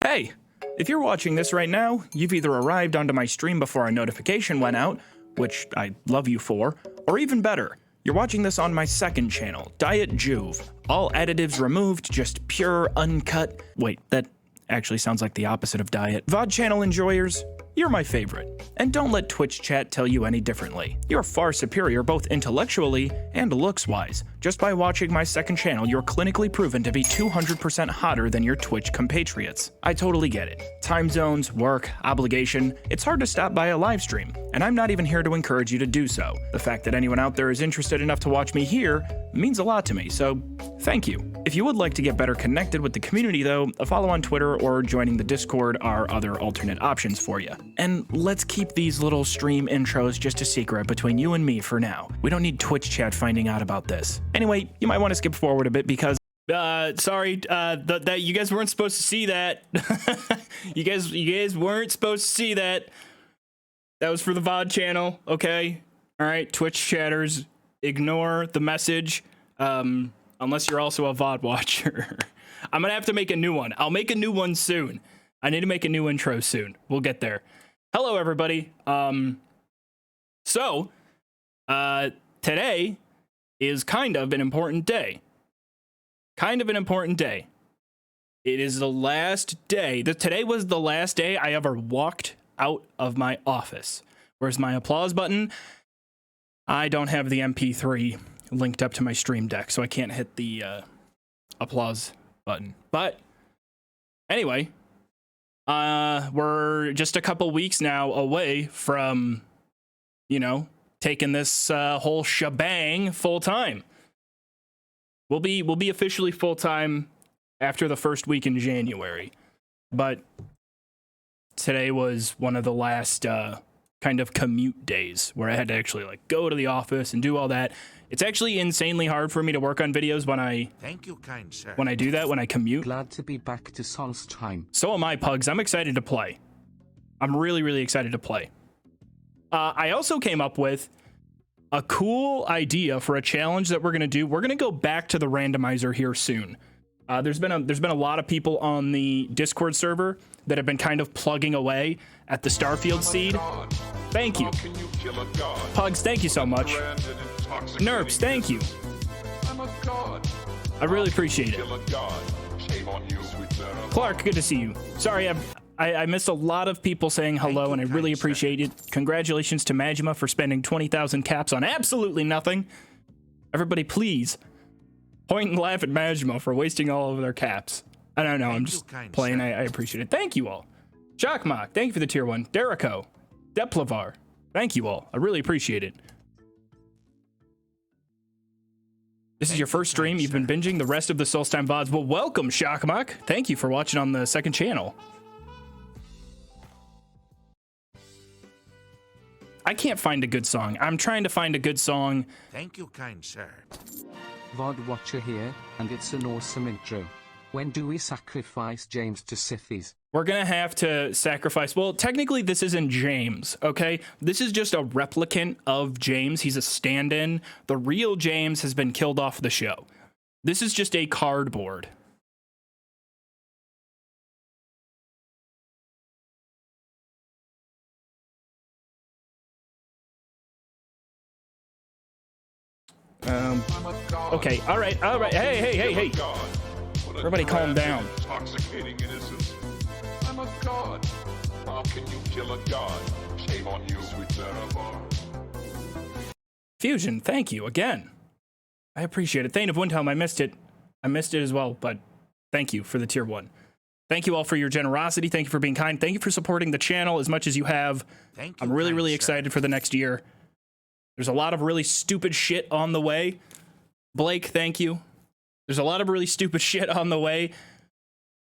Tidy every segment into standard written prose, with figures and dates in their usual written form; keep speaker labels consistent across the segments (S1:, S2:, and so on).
S1: Hey, if you're watching this right now, you've either arrived onto my stream before a notification went out, which I love you for, or even better, you're watching this on my second channel, Diet Joov. All additives removed, just pure, uncut. Wait, that actually sounds like the opposite of diet. VOD channel enjoyers, you're my favorite. And don't let Twitch chat tell you any differently. You're far superior both intellectually and looks-wise. Just by watching my second channel, you're clinically proven to be 200% hotter than your Twitch compatriots. I totally get it. Time zones, work, obligation, it's hard to stop by a live stream, and I'm not even here to encourage you to do so. The fact that anyone out there is interested enough to watch me here means a lot to me, so thank you. If you would like to get better connected with the community though, a follow on Twitter or joining the Discord are other alternate options for you. And let's keep these little stream intros just a secret between you and me for now. We don't need Twitch chat finding out about this. Anyway, you might want to skip forward a bit because sorry, that you guys weren't supposed to see that. you guys weren't supposed to see that. That was for the VOD channel, okay? All right, Twitch chatters, ignore the message. Unless you're also a VOD watcher. I'm gonna have to make a new one. I'll make a new one soon. I need to make a new intro soon. We'll get there. Hello, everybody. Today is kind of an important day. It is the last day. Today was the last day I ever walked out of my office. Where's my applause button? I don't have the MP3 linked up to my stream deck, so I can't hit the applause button. But anyway, we're just a couple weeks now away from, you know, taking this whole shebang full time. We'll be officially full time after the first week in January, but today was one of the last kind of commute days where I had to actually like go to the office and do all that. It's actually insanely hard for me to work on videos when I do that, when I commute.
S2: Glad to be back to Solstheim.
S1: So am I, Pugs. I'm excited to play. I'm really excited to play. I also came up with a cool idea for a challenge that we're gonna do. We're gonna go back to the randomizer here soon. There's been a lot of people on the Discord server that have been kind of plugging away at the Starfield seed. Thank you. Pugs, thank you so much. Nerps, thank you. I really appreciate it. Clark, good to see you. Sorry, I missed a lot of people saying hello, and I really appreciate it. Congratulations to Majima for spending 20,000 caps on absolutely nothing. Everybody, please point and laugh at Majima for wasting all of their caps. I don't know, I'm just playing. I appreciate it. Thank you all. Shockmock, thank you for the tier 1. Derico, Deplavar, thank you all. I really appreciate it. This is your first stream. You've been binging the rest of the Solstheim VODs. Well, welcome, Shockmock. Thank you for watching on the second channel. I can't find a good song. I'm trying to find a good song.
S3: Thank you, kind sir.
S2: VOD watcher here, and it's an awesome intro. When do we sacrifice James to Scythes?
S1: We're gonna have to sacrifice. Well, technically, this isn't James, okay? This is just a replicant of James. He's a stand-in. The real James has been killed off the show. This is just a cardboard. Okay, all right. Hey. Everybody calm down.
S4: Intoxicating innocence. I'm a god. How can you kill a god? Shame on you, sweet Zerabar.
S1: Fusion, thank you again. I appreciate it. Thane of Windhelm, I missed it. I missed it as well, but thank you for the tier 1. Thank you all for your generosity. Thank you for being kind. Thank you for supporting the channel as much as you have.
S3: Thank you,
S1: I'm really excited for the next year. There's a lot of really stupid shit on the way. Blake, thank you. There's a lot of really stupid shit on the way.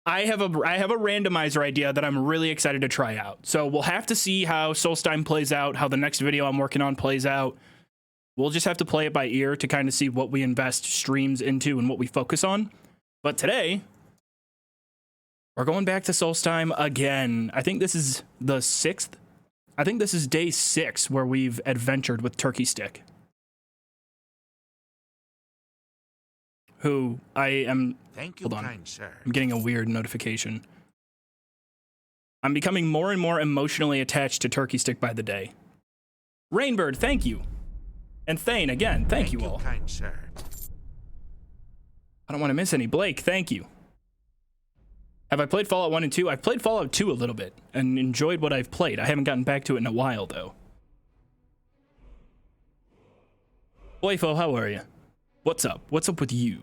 S1: I have a randomizer idea that I'm really excited to try out. So we'll have to see how Solstheim plays out, how the next video I'm working on plays out. We'll just have to play it by ear to kind of see what we invest streams into and what we focus on. But today, we're going back to Solstheim again. I think this is the 6th. I think this is day 6 where we've adventured with Turkey Stick. who I am...
S3: Thank you,
S1: hold on.
S3: kind sir.
S1: I'm getting a weird notification. I'm becoming more and more emotionally attached to Turkey Stick by the day. Rainbird, thank you. And Thane, again, thank you all.
S3: Kind sir.
S1: I don't want to miss any. Blake, thank you. Have I played Fallout 1 and 2? I've played Fallout 2 a little bit and enjoyed what I've played. I haven't gotten back to it in a while, though. Boyfo, how are you? What's up? What's up with you?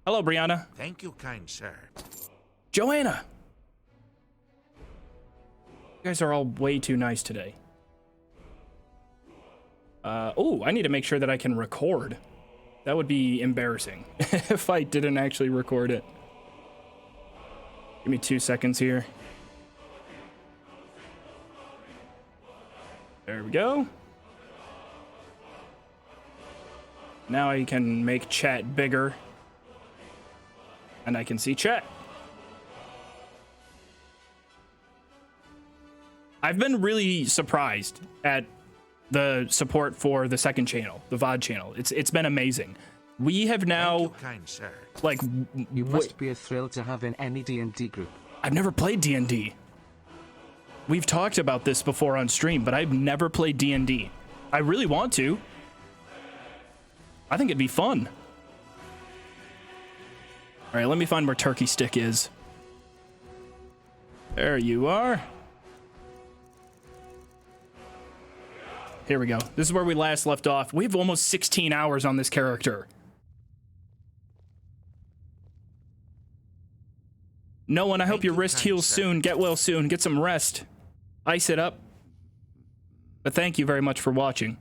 S1: Hello, Brianna.
S3: Thank you, kind sir.
S1: Joanna. You guys are all way too nice today. Oh, I need to make sure that I can record. That would be embarrassing if I didn't actually record it. Give me 2 seconds here. There we go. Now I can make chat bigger. And I can see chat. I've been really surprised at the support for the second channel, the VOD channel. It's been amazing. We have now,
S3: Thank you, kind sir.
S1: like,
S2: You must be a thrill to have in any D&D group.
S1: I've never played D&D. We've talked about this before on stream, but I've never played D&D. I really want to. I think it'd be fun. All right, let me find where Turkey Stick is. There you are. Here we go. This is where we last left off. We have almost 16 hours on this character. No one, I hope your wrist heals soon. Get well soon. Get some rest. Ice it up. But thank you very much for watching.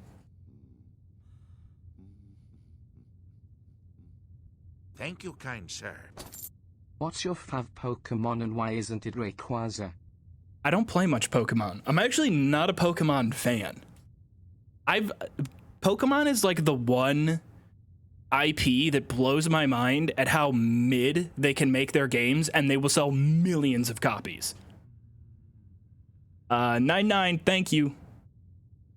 S3: Thank you, kind sir.
S2: What's your fav Pokemon and why isn't it Rayquaza?
S1: I don't play much Pokemon. I'm actually not a Pokemon fan. Pokemon is like the one IP that blows my mind at how mid they can make their games, and they will sell millions of copies. 99, thank you.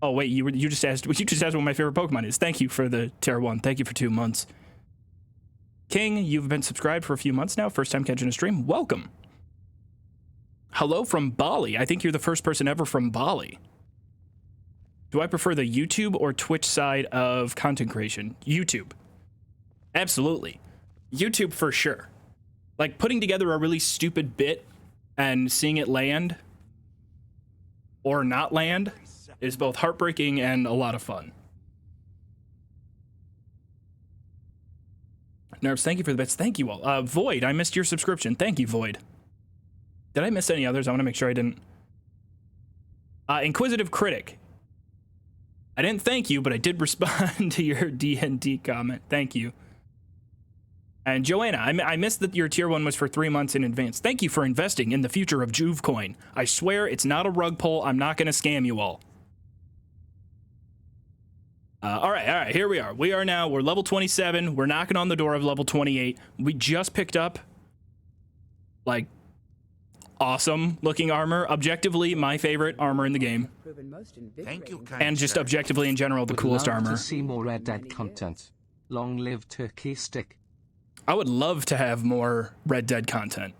S1: Oh wait, you just asked what my favorite Pokemon is. Thank you for the tier 1. Thank you for 2 months. King, you've been subscribed for a few months now. First time catching a stream. Welcome. Hello from Bali. I think you're the first person ever from Bali. Do I prefer the YouTube or Twitch side of content creation? YouTube. Absolutely. YouTube for sure. Like putting together a really stupid bit and seeing it land or not land is both heartbreaking and a lot of fun. Nerves, thank you for the bits. Thank you all. Void, I missed your subscription. Thank you, Void. Did I miss any others? I want to make sure I didn't. Inquisitive Critic. I didn't thank you, but I did respond to your D&D comment. Thank you. And Joanna, I missed that your tier 1 was for 3 months in advance. Thank you for investing in the future of Joov coin. I swear it's not a rug pull. I'm not going to scam you all. All right, here we are. We're level 27. We're knocking on the door of level 28. We just picked up, like, awesome looking armor. Objectively, my favorite armor in the game.
S3: Thank you, kind
S1: And just
S3: sir.
S1: objectively in general, the
S2: Would
S1: coolest
S2: love
S1: armor.
S2: to see more Red Dead content. Long live Turkey Stick.
S1: I would love to have more Red Dead content.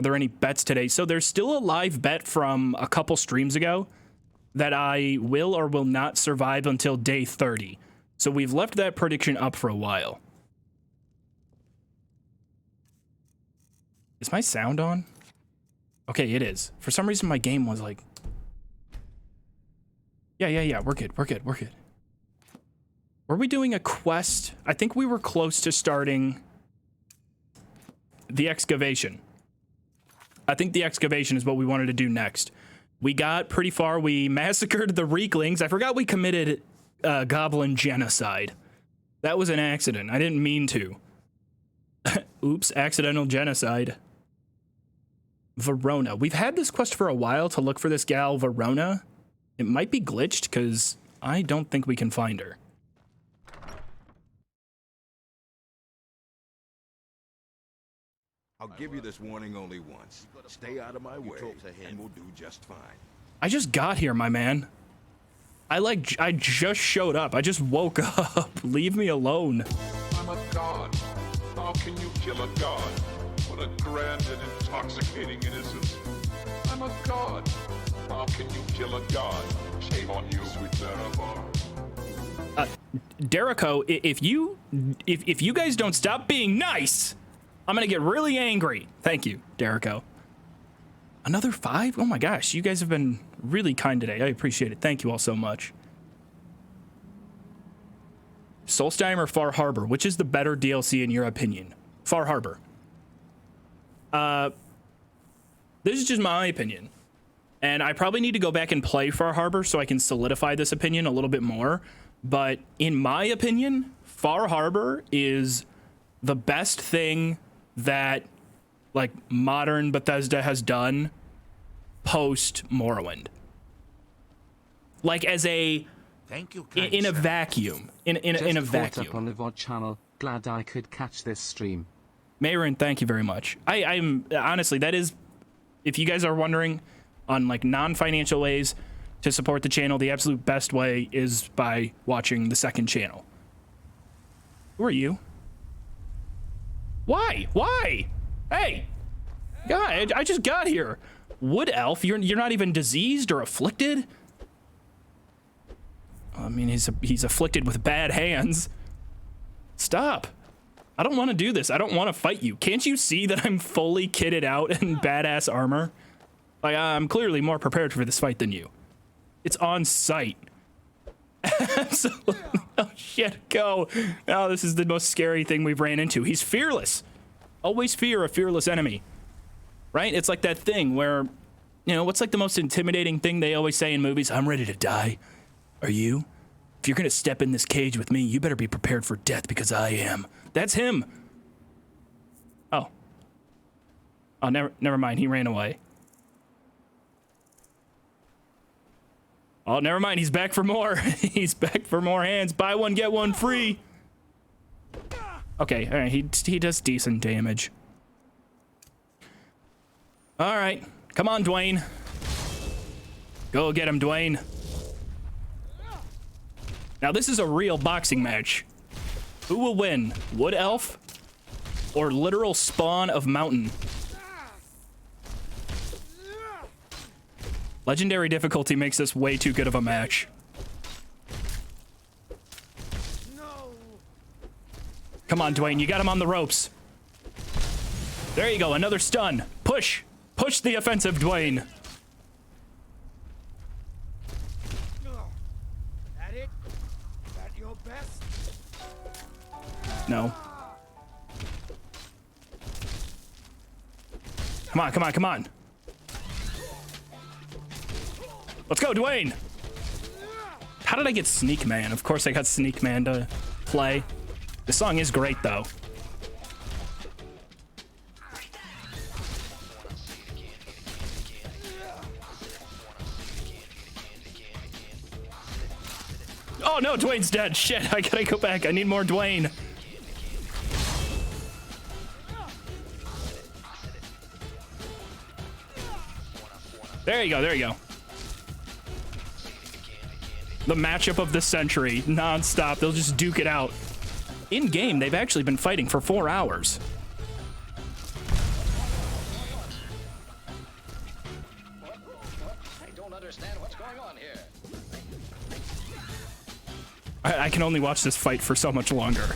S1: Are there any bets today? So there's still a live bet from a couple streams ago that I will or will not survive until day 30. So we've left that prediction up for a while. Is my sound on? Okay, it is. For some reason, my game was like... Yeah, we're good. Were we doing a quest? I think we were close to starting the excavation. I think the excavation is what we wanted to do next. We got pretty far. We massacred the Reeklings. I forgot we committed goblin genocide. That was an accident. I didn't mean to. Oops, accidental genocide. Verona. We've had this quest for a while to look for this gal, Verona. It might be glitched because I don't think we can find her.
S5: I'll give you this warning only once. Stay out of my way, and we'll do just fine.
S1: I just got here, my man. I just showed up. I just woke up. Leave me alone.
S4: I'm a god. How can you kill a god? What a grand and intoxicating innocence. I'm a god. How can you kill a god? Shame on you, sweet Zarabar.
S1: Derico, if you guys don't stop being nice, I'm gonna get really angry. Thank you, Derico. Another 5? Oh my gosh, you guys have been really kind today. I appreciate it. Thank you all so much. Solstheim or Far Harbor? Which is the better DLC in your opinion? Far Harbor. This is just my opinion. And I probably need to go back and play Far Harbor so I can solidify this opinion a little bit more. But in my opinion, Far Harbor is the best thing that like modern Bethesda has done post Morrowind. Like as a
S3: Thank you,
S1: in a vacuum. In a vacuum.
S2: Up on the VOD channel. Glad I could catch this stream.
S1: Mayron, thank you very much. I'm honestly, that is, if you guys are wondering on like non-financial ways to support the channel, the absolute best way is by watching the second channel. Who are you? Why? Why? Hey, guy, I just got here. Wood elf, you're not even diseased or afflicted. I mean, he's afflicted with bad hands. Stop. I don't want to do this. I don't want to fight you. Can't you see that I'm fully kitted out in badass armor? Like, I'm clearly more prepared for this fight than you. It's on sight. Absolutely. Oh, shit, go. Oh, this is the most scary thing we've ran into. He's fearless. Always fear a fearless enemy. Right? It's like that thing where, you know, what's like the most intimidating thing they always say in movies? I'm ready to die. Are you? If you're gonna step in this cage with me, you better be prepared for death because I am. That's him. Oh. Oh, never mind. He ran away. Oh, never mind. He's back for more. He's back for more hands. Buy one, get one free. Okay, all right. He does decent damage. All right. Come on, Dwayne. Go get him, Dwayne. Now, this is a real boxing match. Who will win? Wood Elf or literal spawn of mountain? Legendary difficulty makes this way too good of a match. No. Come on, Dwayne. You got him on the ropes. There you go. Another stun. Push. Push the offensive, Dwayne.
S5: That it? That your best?
S1: No. Come on, come on, come on. Let's go, Dwayne. How did I get Sneak Man? Of course I got Sneak Man to play. The song is great, though. Oh no, Dwayne's dead. Shit, I gotta go back. I need more Dwayne. There you go, there you go. The matchup of the century, non-stop. They'll just duke it out. In game, they've actually been fighting for 4 hours.
S6: I don't understand what's going on here.
S1: I can only watch this fight for so much longer.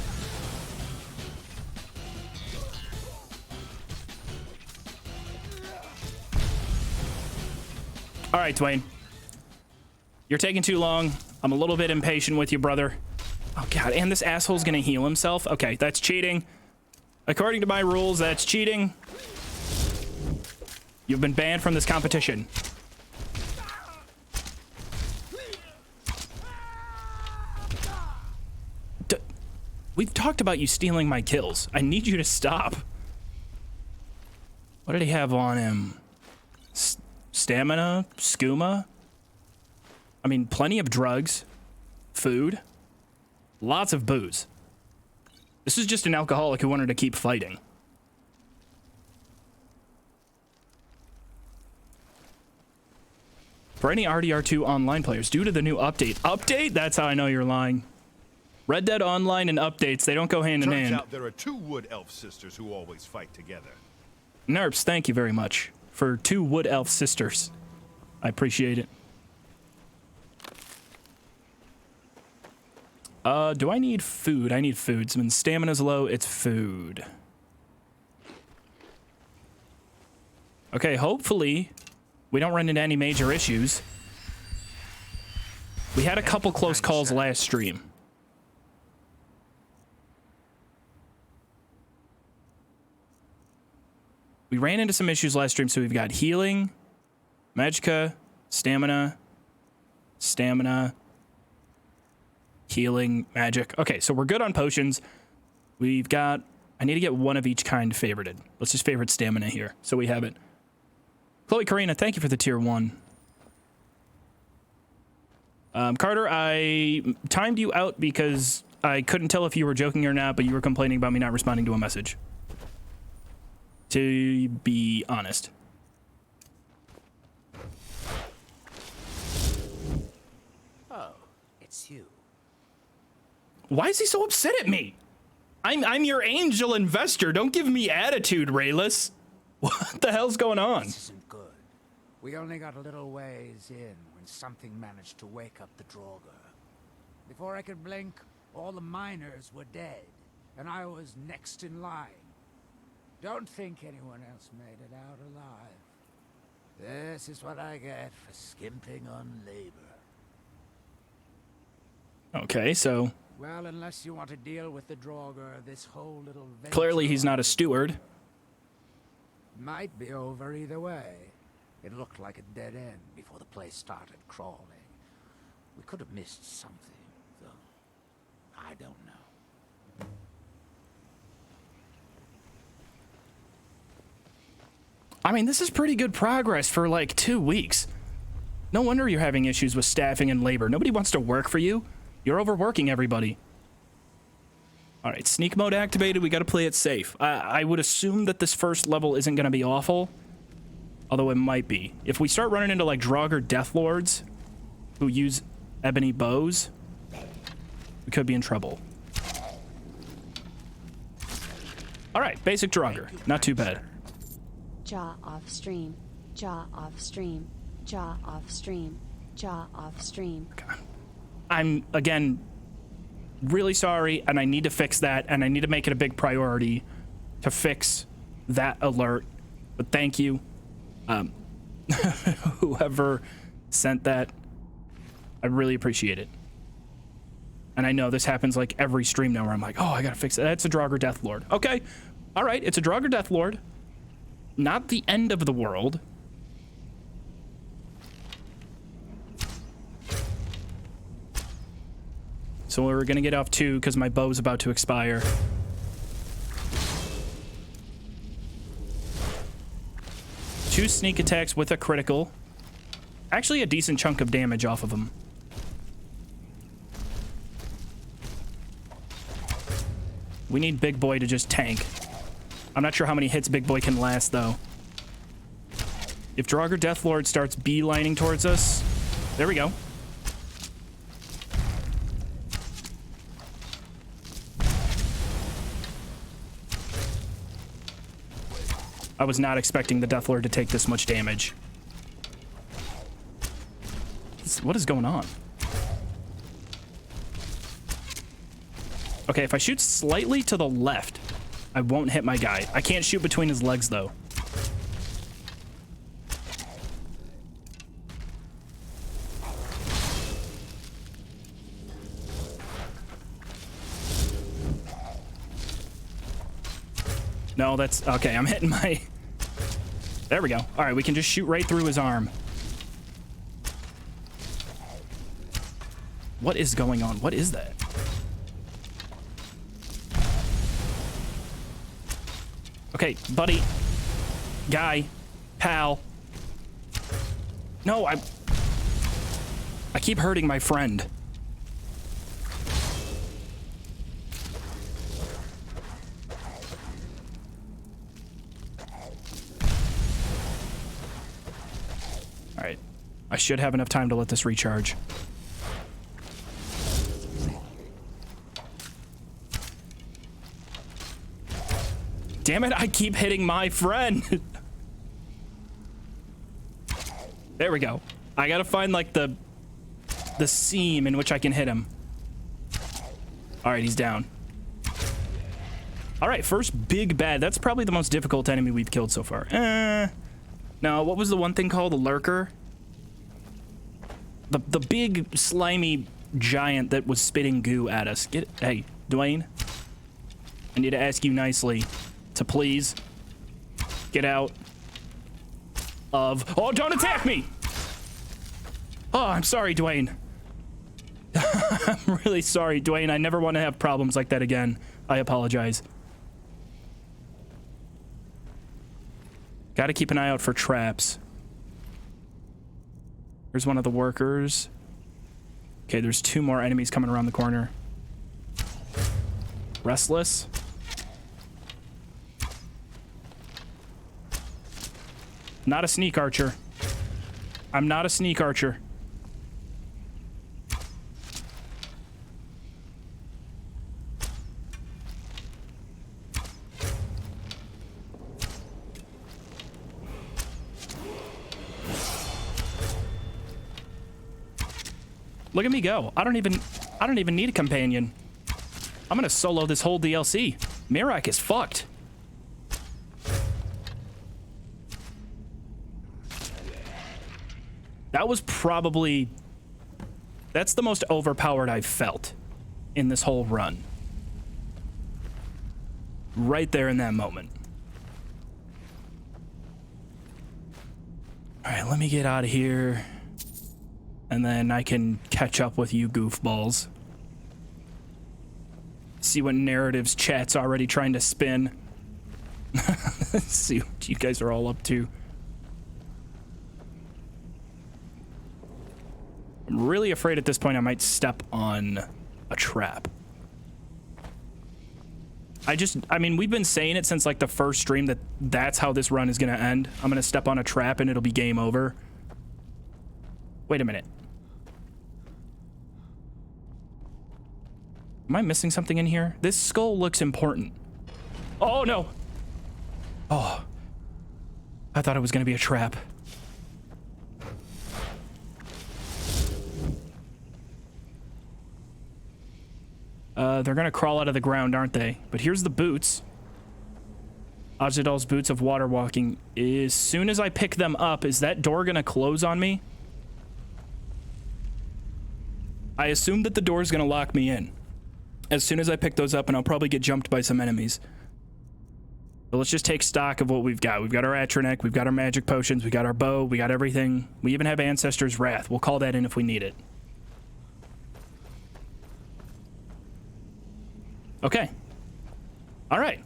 S1: All right, Dwayne. You're taking too long. I'm a little bit impatient with you, brother. Oh, God. And this asshole's going to heal himself? Okay, that's cheating. According to my rules, that's cheating. You've been banned from this competition. We've talked about you stealing my kills. I need you to stop. What did he have on him? Stamina? Skooma? I mean, plenty of drugs, food, lots of booze. This is just an alcoholic who wanted to keep fighting. For any RDR2 online players, due to the new update. Update? That's how I know you're lying. Red Dead Online and updates, they don't go hand in hand.
S5: Turns out there are 2 Wood Elf sisters who always fight together.
S1: Nerps, thank you very much for 2 wood elf sisters. I appreciate it. Do I need food? I need food. So when stamina's low, it's food. Okay, hopefully we don't run into any major issues. We had a couple close calls last stream. We ran into some issues last stream, so we've got healing, magicka, stamina, healing, magic. Okay, so we're good on potions. We've got... I need to get one of each kind favorited. Let's just favorite stamina here, so we have it. Chloe Karina, thank you for the tier 1. Carter, I timed you out because I couldn't tell if you were joking or not, but you were complaining about me not responding to a message. To be honest.
S7: Oh, it's you.
S1: Why is he so upset at me? I'm your angel investor. Don't give me attitude, Rayless. What the hell's going on?
S7: This isn't good. We only got a little ways in when something managed to wake up the Draugr. Before I could blink, all the miners were dead, and I was next in line. Don't think anyone else made it out alive. This is what I get for skimping on labor.
S1: Okay, so...
S7: Well, unless you want to deal with the Draugr, this whole little venture
S1: clearly he's not a steward.
S7: might be over either way. It looked like a dead end before the place started crawling. We could have missed something, though. I don't know.
S1: I mean, this is pretty good progress for like 2 weeks. No wonder you're having issues with staffing and labor. Nobody wants to work for you. You're overworking everybody. All right, sneak mode activated. We got to play it safe. I would assume that this first level isn't going to be awful, although it might be. If we start running into like Draugr Deathlords who use ebony bows, we could be in trouble. All right, basic Draugr. Not too bad.
S8: Jaw off stream. Jaw off stream. Jaw off stream. Jaw off stream.
S1: I'm, again, really sorry, and I need to fix that, and I need to make it a big priority to fix that alert. But thank you, whoever sent that. I really appreciate it. And I know this happens like every stream now where I'm like, oh, I gotta fix it. That's a Draugr Deathlord. Okay, all right, it's a Draugr Deathlord. Not the end of the world. So we're gonna get off 2 because my bow's about to expire. Two sneak attacks with a critical. Actually a decent chunk of damage off of him. We need Big Boy to just tank. I'm not sure how many hits Big Boy can last, though. If Draugr Deathlord starts beelining towards us... There we go. I was not expecting the Deathlord to take this much damage. What is going on? Okay, if I shoot slightly to the left, I won't hit my guy. I can't shoot between his legs, though. No, that's... Okay, I'm hitting my... There we go. All right, we can just shoot right through his arm. What is going on? What is that? Okay, buddy. Guy. Pal. No, I keep hurting my friend. All right. I should have enough time to let this recharge. Damn it, I keep hitting my friend. There we go. I gotta find like the seam in which I can hit him. All right, he's down. All right, first big bad. That's probably the most difficult enemy we've killed so far. No, what was the one thing called? The lurker? The big slimy giant that was spitting goo at us. Hey, Dwayne. I need to ask you nicely to please get out of... Oh, don't attack me! Oh, I'm sorry, Dwayne. I'm really sorry, Dwayne. I never want to have problems like that again. I apologize. Gotta keep an eye out for traps. Here's one of the workers. Okay, there's 2 more enemies coming around the corner. Restless. Not a sneak archer. I'm not a sneak archer. Look at me go. I don't even need a companion. I'm gonna solo this whole DLC. Mirak is fucked. That was probably... That's the most overpowered I've felt in this whole run. Right there in that moment. All right, let me get out of here. And then I can catch up with you goofballs. See what narratives chat's already trying to spin. See what you guys are all up to. I'm really afraid at this point I might step on a trap. I mean, we've been saying it since like the first stream that that's how this run is gonna end. I'm gonna step on a trap and it'll be game over. Wait a minute. Am I missing something in here? This skull looks important. Oh, no. Oh. I thought it was going to be a trap. They're going to crawl out of the ground, aren't they? But here's the boots. Ajidal's boots of water walking. As soon as I pick them up, is that door going to close on me? I assume that the door's going to lock me in as soon as I pick those up, and I'll probably get jumped by some enemies. But let's just take stock of what we've got. We've got our Atronek, we've got our magic potions, we got our bow, we got everything. We even have Ancestor's Wrath. We'll call that in if we need it. Okay. All right.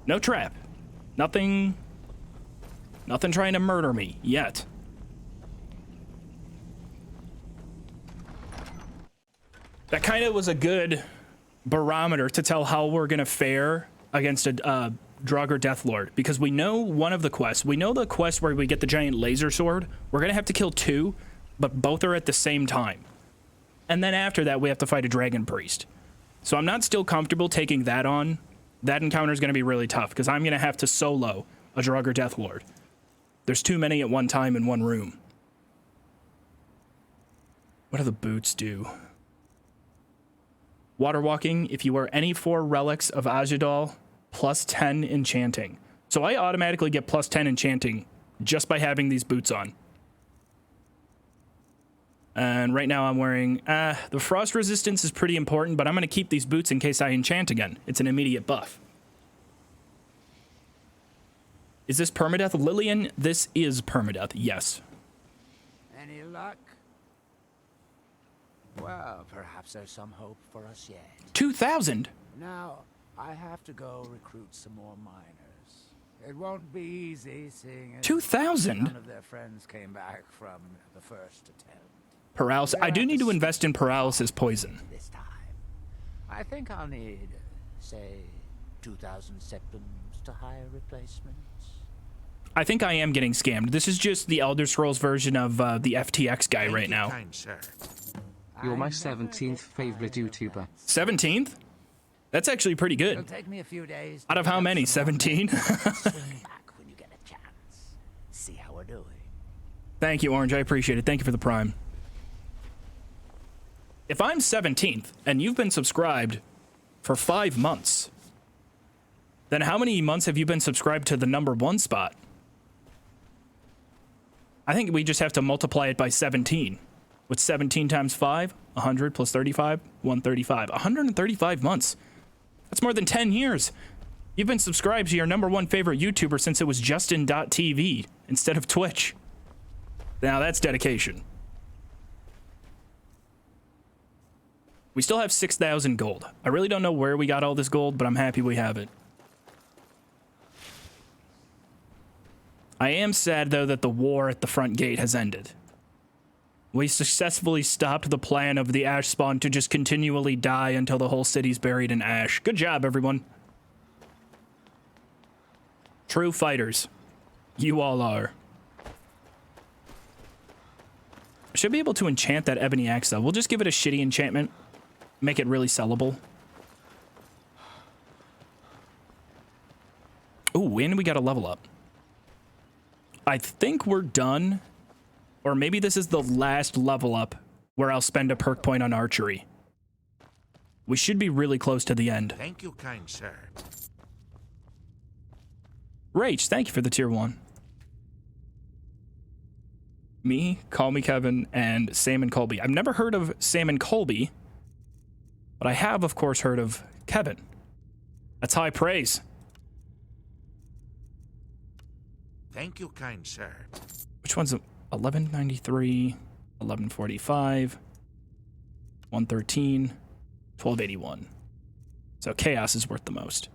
S1: No trap. Nothing trying to murder me yet. That kind of was a good barometer to tell how we're going to fare against a Draugr Deathlord, because we know one of the quests. We know the quest where we get the giant laser sword. We're going to have to kill 2, but both are at the same time. And then after that, we have to fight a dragon priest. So I'm not still comfortable taking that on. That encounter is going to be really tough, because I'm going to have to solo a Draugr Deathlord. There's too many at one time in one room. What do the boots do? Water walking, if you wear any 4 relics of Ajidal, plus 10 enchanting. So I automatically get plus 10 enchanting just by having these boots on. And right now I'm wearing, the frost resistance is pretty important, but I'm going to keep these boots in case I enchant again. It's an immediate buff. Is this Permadeath? Lillian, this is Permadeath, yes.
S7: Any luck? Well, perhaps there's some hope for us yet.
S1: 2,000?
S7: Now, I have to go recruit some more miners. It won't be easy, seeing as
S1: 2,000?
S7: none of their friends came back from the first attempt.
S1: Paralysis. I do need to invest in paralysis poison.
S7: This time, I think I'll need, say, 2,000 septums to hire replacements.
S1: I think I am getting scammed. This is just the Elder Scrolls version of the FTX guy right now.
S3: Kind sir.
S2: You're my 17th favorite YouTuber.
S1: 17th? That's actually pretty
S7: It'll
S1: good.
S7: take me a few days.
S1: Out of how many? 17?
S7: Swing back when you get a chance. See how we're doing.
S1: Thank you, Orange. I appreciate it. Thank you for the Prime. If I'm 17th and you've been subscribed for 5 months, then how many months have you been subscribed to the #1 spot? I think we just have to multiply it by 17. What's 17 times 5? 100 plus 35? 135. 135 months. That's more than 10 years. You've been subscribed to your #1 favorite YouTuber since it was Justin.tv instead of Twitch. Now that's dedication. We still have 6,000 gold. I really don't know where we got all this gold, but I'm happy we have it. I am sad, though, that the war at the front gate has ended. We successfully stopped the plan of the ash spawn to just continually die until the whole city's buried in ash. Good job, everyone. True fighters. You all are. I should be able to enchant that ebony axe, though. We'll just give it a shitty enchantment. Make it really sellable. Ooh, and we got a level up. I think we're done. Or maybe this is the last level up where I'll spend a perk point on archery. We should be really close to the end.
S3: Thank you, kind sir.
S1: Rach, thank you for the tier 1. Me, Call Me Kevin, and Sam and Colby. I've never heard of Sam and Colby, but I have, of course, heard of Kevin. That's high praise.
S3: Thank you, kind sir.
S1: Which one's 1193, 1145, 113, 1281. So Chaos is worth the most.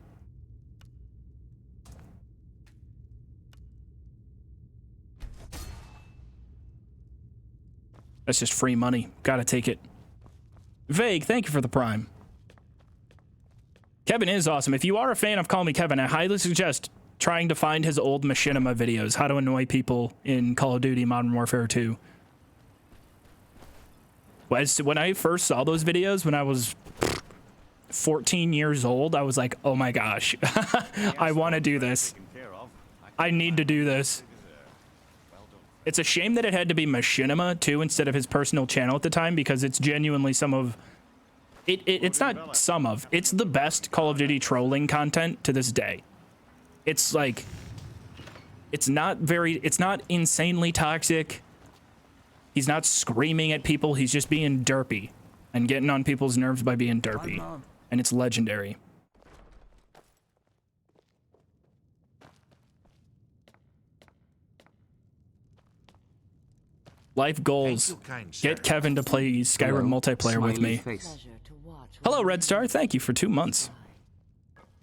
S1: That's just free money. Gotta take it. Vague, thank you for the Prime. Kevin is awesome. If you are a fan of Call Me Kevin, I highly suggest trying to find his old machinima videos, how to annoy people in Call of Duty Modern Warfare 2. When I first saw those videos, when I was 14 years old, I was like, oh my gosh, I want to do this. I need to do this. It's a shame that it had to be machinima, too, instead of his personal channel at the time, because it's genuinely some of... It's not some of. It's the best Call of Duty trolling content to this day. It's like, it's not insanely toxic. He's not screaming at people. He's just being derpy and getting on people's nerves by being derpy. And it's legendary. Life goals.
S3: Thank you, kind sir.
S1: Get Kevin to play Skyrim multiplayer with me. Hello, Red Star. Thank you for 2 months.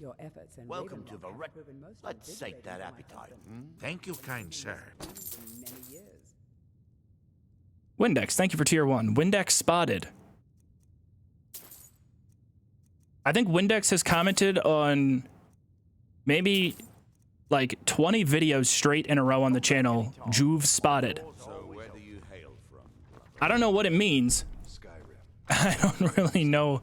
S9: Your efforts and
S5: Welcome to the
S9: Ravenloft have proven most
S5: Let's sate that
S9: invigorating
S5: appetite.
S9: my husband.
S3: Thank you, kind sir.
S9: In many years.
S1: Windex, thank you for tier 1. Windex spotted. I think Windex has commented on maybe like 20 videos straight in a row on the channel. Joov spotted.
S5: So where do you hail from?
S1: I don't know what it means.
S5: Skyrim.
S1: I don't really know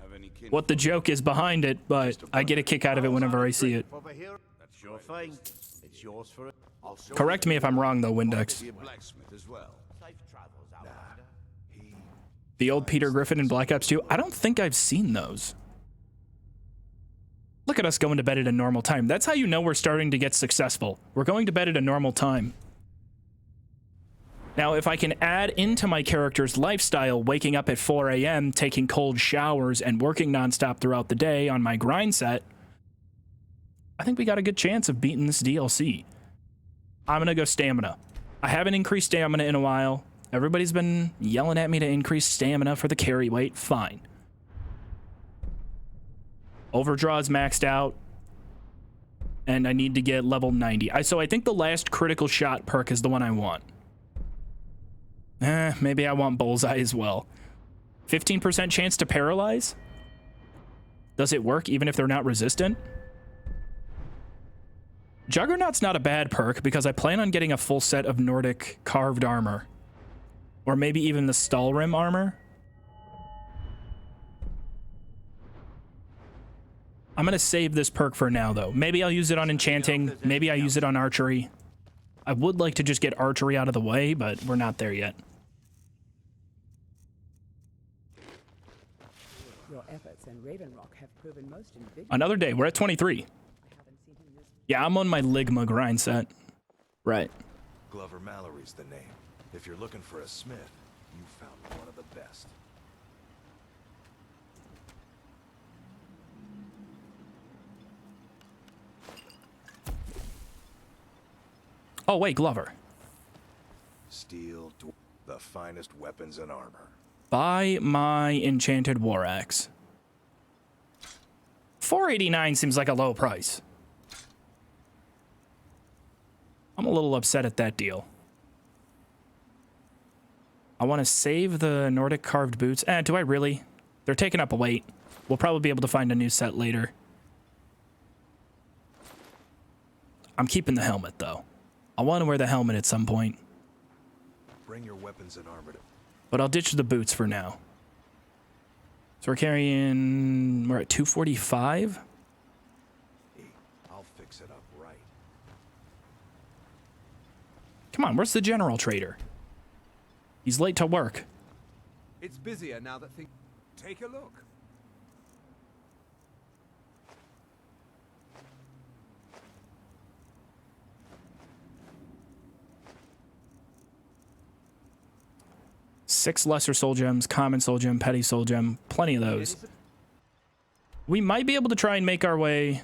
S5: Have any kin?
S1: what the joke is behind it, but I get a kick out of it whenever I see it.
S5: Over here? That's your thing. It's yours for it. I'll show
S1: Correct me if I'm wrong, though,
S5: you
S1: Windex.
S5: be a blacksmith as well. Safe travels, Outlander.
S1: The old Peter Griffin and Black Ops 2. I don't think I've seen those. Look at us going to bed at a normal time. That's how you know we're starting to get successful. We're going to bed at a normal time. Now, if I can add into my character's lifestyle, waking up at 4 a.m., taking cold showers, and working nonstop throughout the day on my grind set, I think we got a good chance of beating this DLC. I'm gonna go stamina. I haven't increased stamina in a while. Everybody's been yelling at me to increase stamina for the carry weight. Fine. Overdraw is maxed out, and I need to get level 90. So I think the last critical shot perk is the one I want. Maybe I want bullseye as well. 15% chance to paralyze? Does it work even if they're not resistant? Juggernaut's not a bad perk because I plan on getting a full set of Nordic carved armor. Or maybe even the Stalrim armor. I'm gonna save this perk for now, though. Maybe I'll use it on enchanting. Maybe I use it on archery. I would like to just get archery out of the way, but we're not there yet.
S9: Your efforts in Raven Rock have proven most invigorating.
S1: Another day. We're at 23. Yeah, I'm on my Ligma grind set. Right.
S5: Glover Mallory's the name. If you're looking for a smith, you found one of the best.
S1: Oh, wait, Glover.
S5: Steel, the finest weapons and armor.
S1: Buy my enchanted war axe. $4.89 seems like a low price. I'm a little upset at that deal. I want to save the Nordic carved boots. Do I really? They're taking up a weight. We'll probably be able to find a new set later. I'm keeping the helmet, though. I want to wear the helmet at some point.
S5: Bring your weapons and armor.
S1: But I'll ditch the boots for now. So we're carrying... We're at 245?
S5: I'll fix it up right.
S1: Come on, where's the general trader? He's late to work.
S10: It's busier now that things... Take a look.
S1: Six lesser soul gems, common soul gem, petty soul gem, plenty of those. We might be able to try and make our way...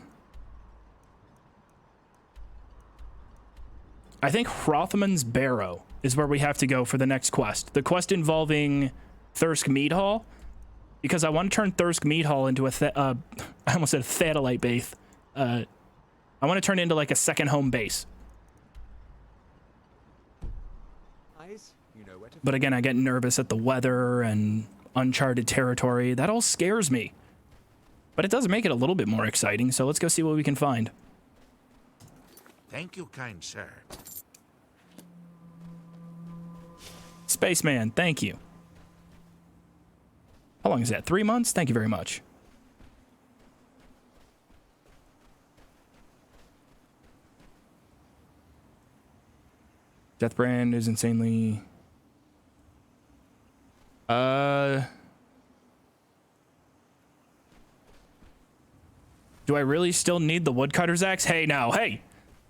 S1: I think Hrothman's Barrow is where we have to go for the next quest. The quest involving Thirsk Mead Hall. Because I want to turn Thirsk Mead Hall into a... I almost said Theodolite base. I want to turn it into like a second home base. But again, I get nervous at the weather and uncharted territory. That all scares me. But it does make it a little bit more exciting, so let's go see what we can find.
S3: Thank you, kind sir.
S1: Spaceman, thank you. How long is that? 3 months? Thank you very much. Deathbrand is insanely... Do I really still need the woodcutter's axe? Hey, now, hey!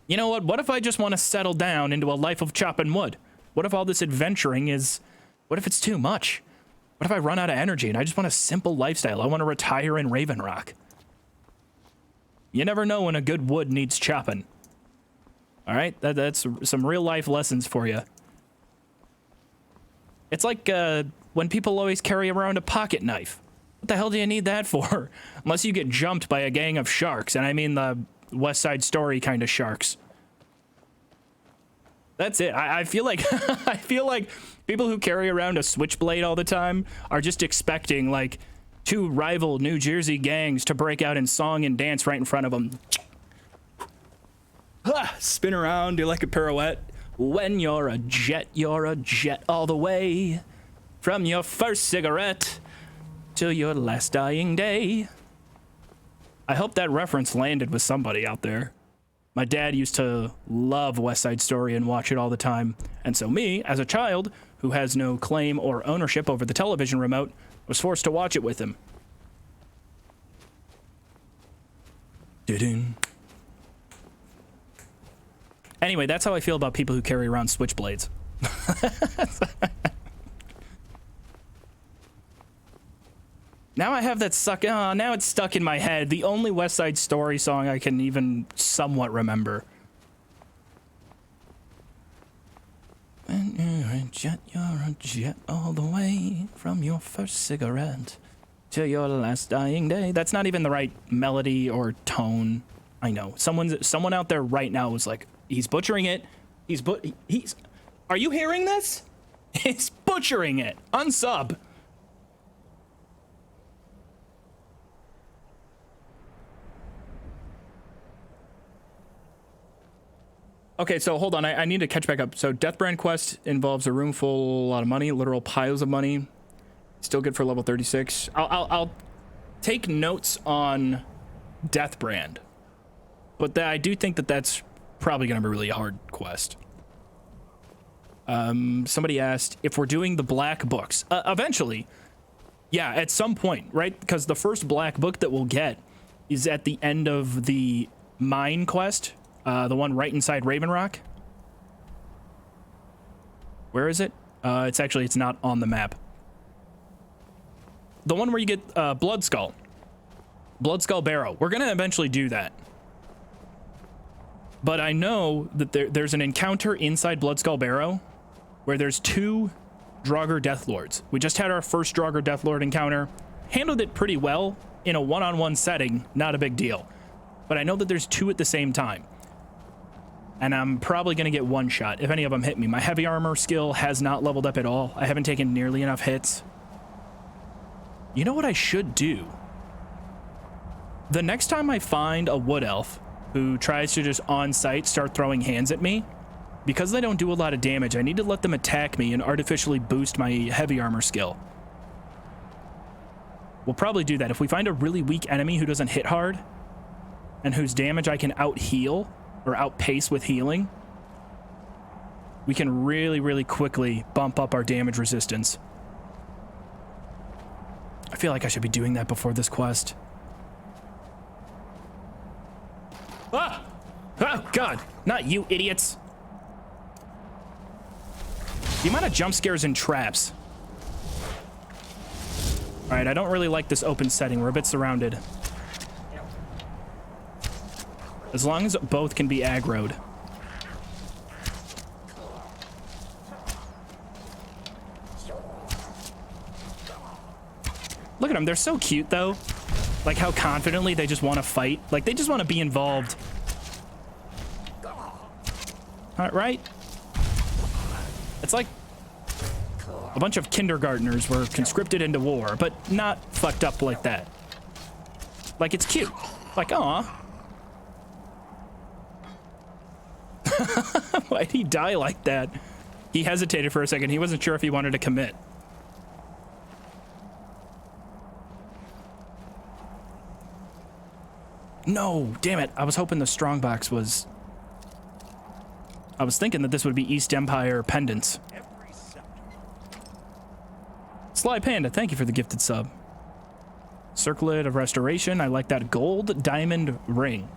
S1: You know what? What if I just want to settle down into a life of chopping wood? What if all this adventuring is... What if it's too much? What if I run out of energy and I just want a simple lifestyle? I want to retire in Raven Rock. You never know when a good wood needs chopping. Alright? That's some real-life lessons for you. It's like, when people always carry around a pocket knife. What the hell do you need that for? Unless you get jumped by a gang of sharks, and I mean the West Side Story kind of sharks. That's it. I feel like I feel like people who carry around a switchblade all the time are just expecting like two rival New Jersey gangs to break out in song and dance right in front of them. Spin around, do like a pirouette. When you're a jet all the way. From your first cigarette to your last dying day. I hope that reference landed with somebody out there. My dad used to love West Side Story and watch it all the time. And so me, as a child who has no claim or ownership over the television remote, was forced to watch it with him. Doo-doo. Anyway, that's how I feel about people who carry around switchblades. Now I have that now it's stuck in my head. The only West Side Story song I can even somewhat remember. When you're a jet all the way. From your first cigarette to your last dying day. That's not even the right melody or tone. I know. Someone out there right now was like, he's butchering it. Are you hearing this? He's butchering it. Unsub. Okay, so hold on. I need to catch back up. So Deathbrand quest involves a room full, a lot of money, literal piles of money. Still good for level 36. I'll take notes on Death Brand. But I do think that that's probably going to be a really hard quest. Somebody asked if we're doing the black books. Eventually. Yeah, at some point, right? Because the first black book that we'll get is at the end of the mine quest. The one right inside Raven Rock. Where is it? It's not on the map. The one where you get Blood Skull. Blood Skull Barrow. We're going to eventually do that. But I know that there's an encounter inside Blood Skull Barrow where there's 2 Draugr Deathlords. We just had our first Draugr Deathlord encounter. Handled it pretty well in a one-on-one setting. Not a big deal. But I know that there's 2 at the same time. And I'm probably going to get one shot if any of them hit me. My heavy armor skill has not leveled up at all. I haven't taken nearly enough hits. You know what I should do? The next time I find a wood elf who tries to just on sight start throwing hands at me, because they don't do a lot of damage, I need to let them attack me and artificially boost my heavy armor skill. We'll probably do that. If we find a really weak enemy who doesn't hit hard and whose damage I can out heal or outpace with healing, we can really, really quickly bump up our damage resistance. I feel like I should be doing that before this quest. Ah! Oh, God. Not you, idiots. The amount of jump scares and traps. All right, I don't really like this open setting. We're a bit surrounded. As long as both can be aggroed. Look at them. They're so cute, though. Like how confidently they just want to fight. Like they just want to be involved. All right. It's like a bunch of kindergartners were conscripted into war, but not fucked up like that. Like it's cute. Like, aw. Why'd he die like that? He hesitated for a second. He wasn't sure if he wanted to commit. No, damn it. I was hoping the strongbox was... I was thinking that this would be East Empire pendants. Sly Panda, thank you for the gifted sub. Circlet of Restoration. I like that. Gold diamond ring.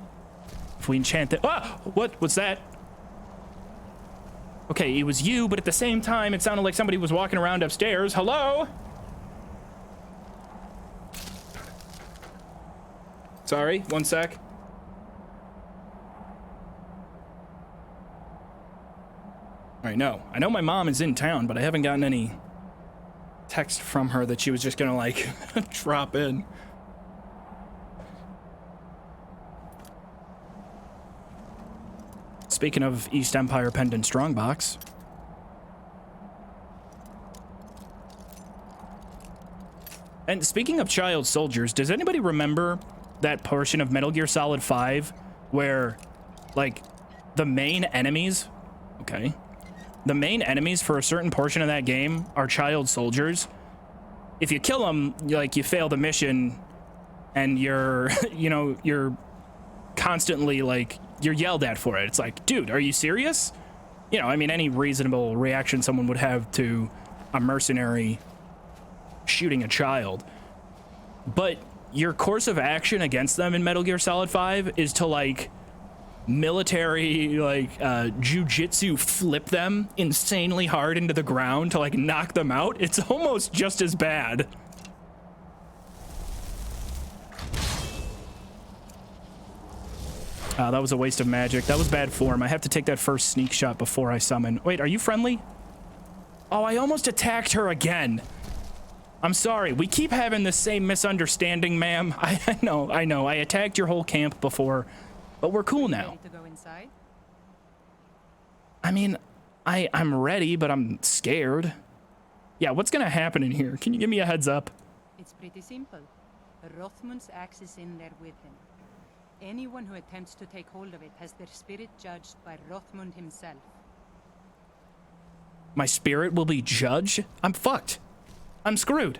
S1: If we enchant that... Ah! What's that? Okay, it was you, but at the same time, it sounded like somebody was walking around upstairs. Hello? Sorry, one sec. All right, no. I know my mom is in town, but I haven't gotten any text from her that she was just gonna, like, drop in. Speaking of East Empire Pendant Strongbox. And speaking of child soldiers, does anybody remember that portion of Metal Gear Solid 5 where, like, the main enemies... Okay. The main enemies for a certain portion of that game are child soldiers. If you kill them, like, you fail the mission and you're, you know, you're constantly, like, you're yelled at for it. It's like, dude, are you serious? You know, I mean, any reasonable reaction someone would have to a mercenary shooting a child. But your course of action against them in Metal Gear Solid 5 is to, like, military, like, jujitsu flip them insanely hard into the ground to, like, knock them out. It's almost just as bad. That was a waste of magic. That was bad form. I have to take that first sneak shot before I summon. Wait, are you friendly? Oh, I almost attacked her again. I'm sorry. We keep having the same misunderstanding, ma'am. I know. I attacked your whole camp before, but we're cool now.
S9: To go inside?
S1: I mean, I'm ready, but I'm scared. Yeah, what's gonna happen in here? Can you give me a heads up?
S9: It's pretty simple. Rothmund's axe is in there with him. Anyone who attempts to take hold of it has their spirit judged by Rothmund himself.
S1: My spirit will be judged? I'm fucked. I'm screwed.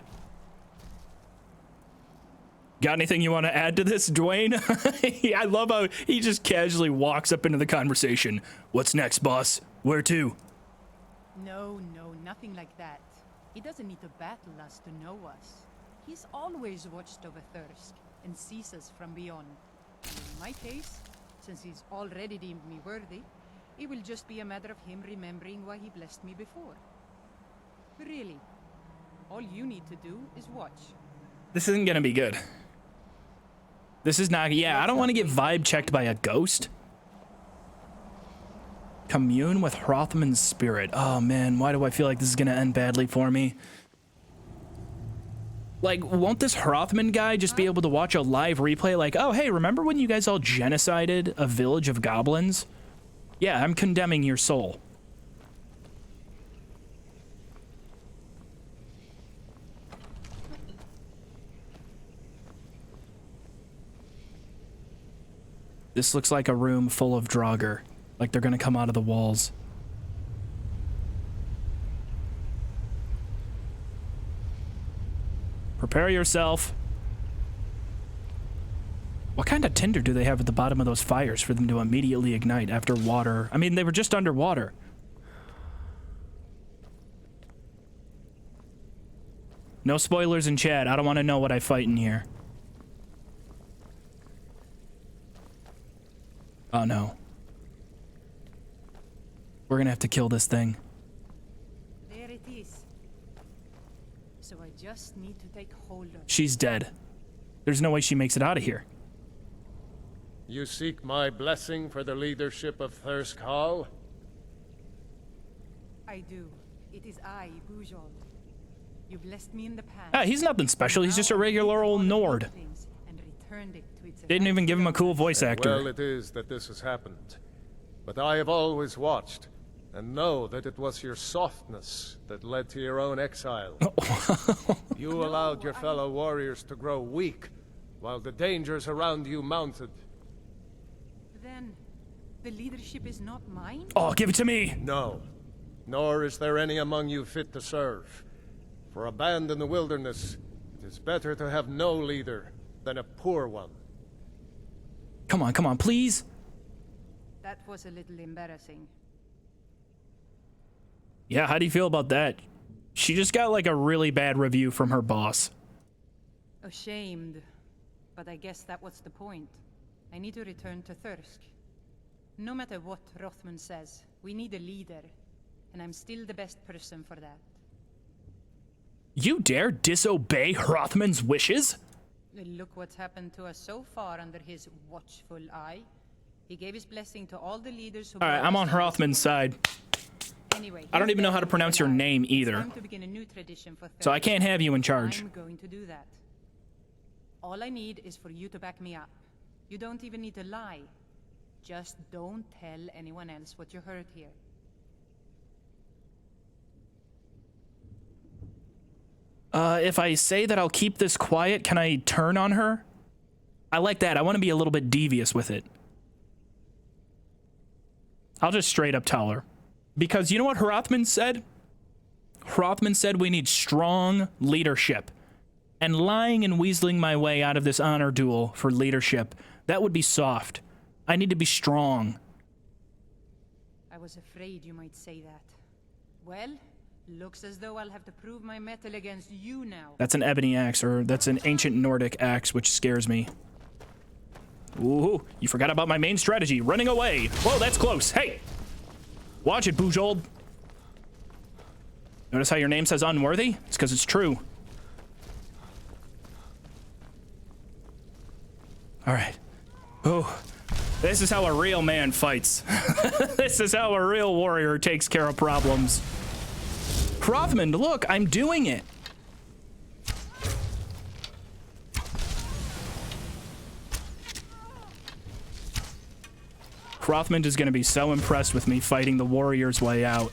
S1: Got anything you want to add to this, Dwayne? Yeah, I love how he just casually walks up into the conversation. What's next, boss? Where to?
S9: No, nothing like that. He doesn't need to battle us to know us. He's always watched over Thirsk and sees us from beyond. And in my case, since he's already deemed me worthy, it will just be a matter of him remembering why he blessed me before. Really, all you need to do is watch.
S1: This isn't gonna be good. This is not, yeah, I don't want to get vibe checked by a ghost. Commune with Hrothman's spirit. Oh man, why do I feel like this is gonna end badly for me? Like, won't this Hrothman guy just be able to watch a live replay like, oh hey, remember when you guys all genocided a village of goblins? Yeah, I'm condemning your soul. This looks like a room full of Draugr. Like they're gonna come out of the walls. Prepare yourself. What kind of tinder do they have at the bottom of those fires for them to immediately ignite after water? I mean, they were just underwater. No spoilers in chat. I don't want to know what I fight in here. Oh no. We're gonna have to kill this thing.
S9: There it is. So I just need to take hold of it.
S1: She's dead. There's no way she makes it out of here.
S11: You seek my blessing for the leadership of Thirsk Hall?
S9: I do. It is I, Bujol. You blessed me in the past.
S1: Ah, he's nothing special. He's just a regular old Nord. Didn't even give him a cool voice actor.
S11: Well, it is that this has happened. But I have always watched, and know that it was your softness that led to your own exile. You allowed your fellow warriors to grow weak, while the dangers around you mounted.
S9: Then, the leadership is not mine?
S1: Oh, give it to me!
S11: No. Nor is there any among you fit to serve. For a band in the wilderness, it is better to have no leader than a poor one.
S1: Come on, please.
S9: That was a little embarrassing.
S1: Yeah, how do you feel about that? She just got like a really bad review from her boss.
S9: Ashamed. But I guess that was the point. I need to return to Thirsk. No matter what Hrothman says, we need a leader. And I'm still the best person for that.
S1: You dare disobey Hrothman's wishes?
S9: Look what's happened to us so far under his watchful eye. He gave his blessing to all the leaders who...
S1: Alright, I'm on Hrothman's side.
S9: Anyway,
S1: I don't even know how to pronounce your name either.
S9: Time to begin a new tradition for
S1: So I can't have you in charge.
S9: I'm going to do that. All I need is for you to back me up. You don't even need to lie. Just don't tell anyone else what you heard here.
S1: If I say that I'll keep this quiet, can I turn on her? I like that. I want to be a little bit devious with it. I'll just straight up tell her. Because you know what Hrothman said? Hrothman said we need strong leadership. And lying and weaseling my way out of this honor duel for leadership, that would be soft. I need to be strong.
S9: I was afraid you might say that. Well, looks as though I'll have to prove my mettle against you now.
S1: That's an ebony axe, or that's an ancient Nordic axe, which scares me. Ooh, you forgot about my main strategy, running away. Whoa, that's close. Hey! Watch it, Bujold. Notice how your name says unworthy? It's because it's true. Alright. Oh, this is how a real man fights. This is how a real warrior takes care of problems. Hrothman, look, I'm doing it. Hrothman is going to be so impressed with me fighting the warrior's way out.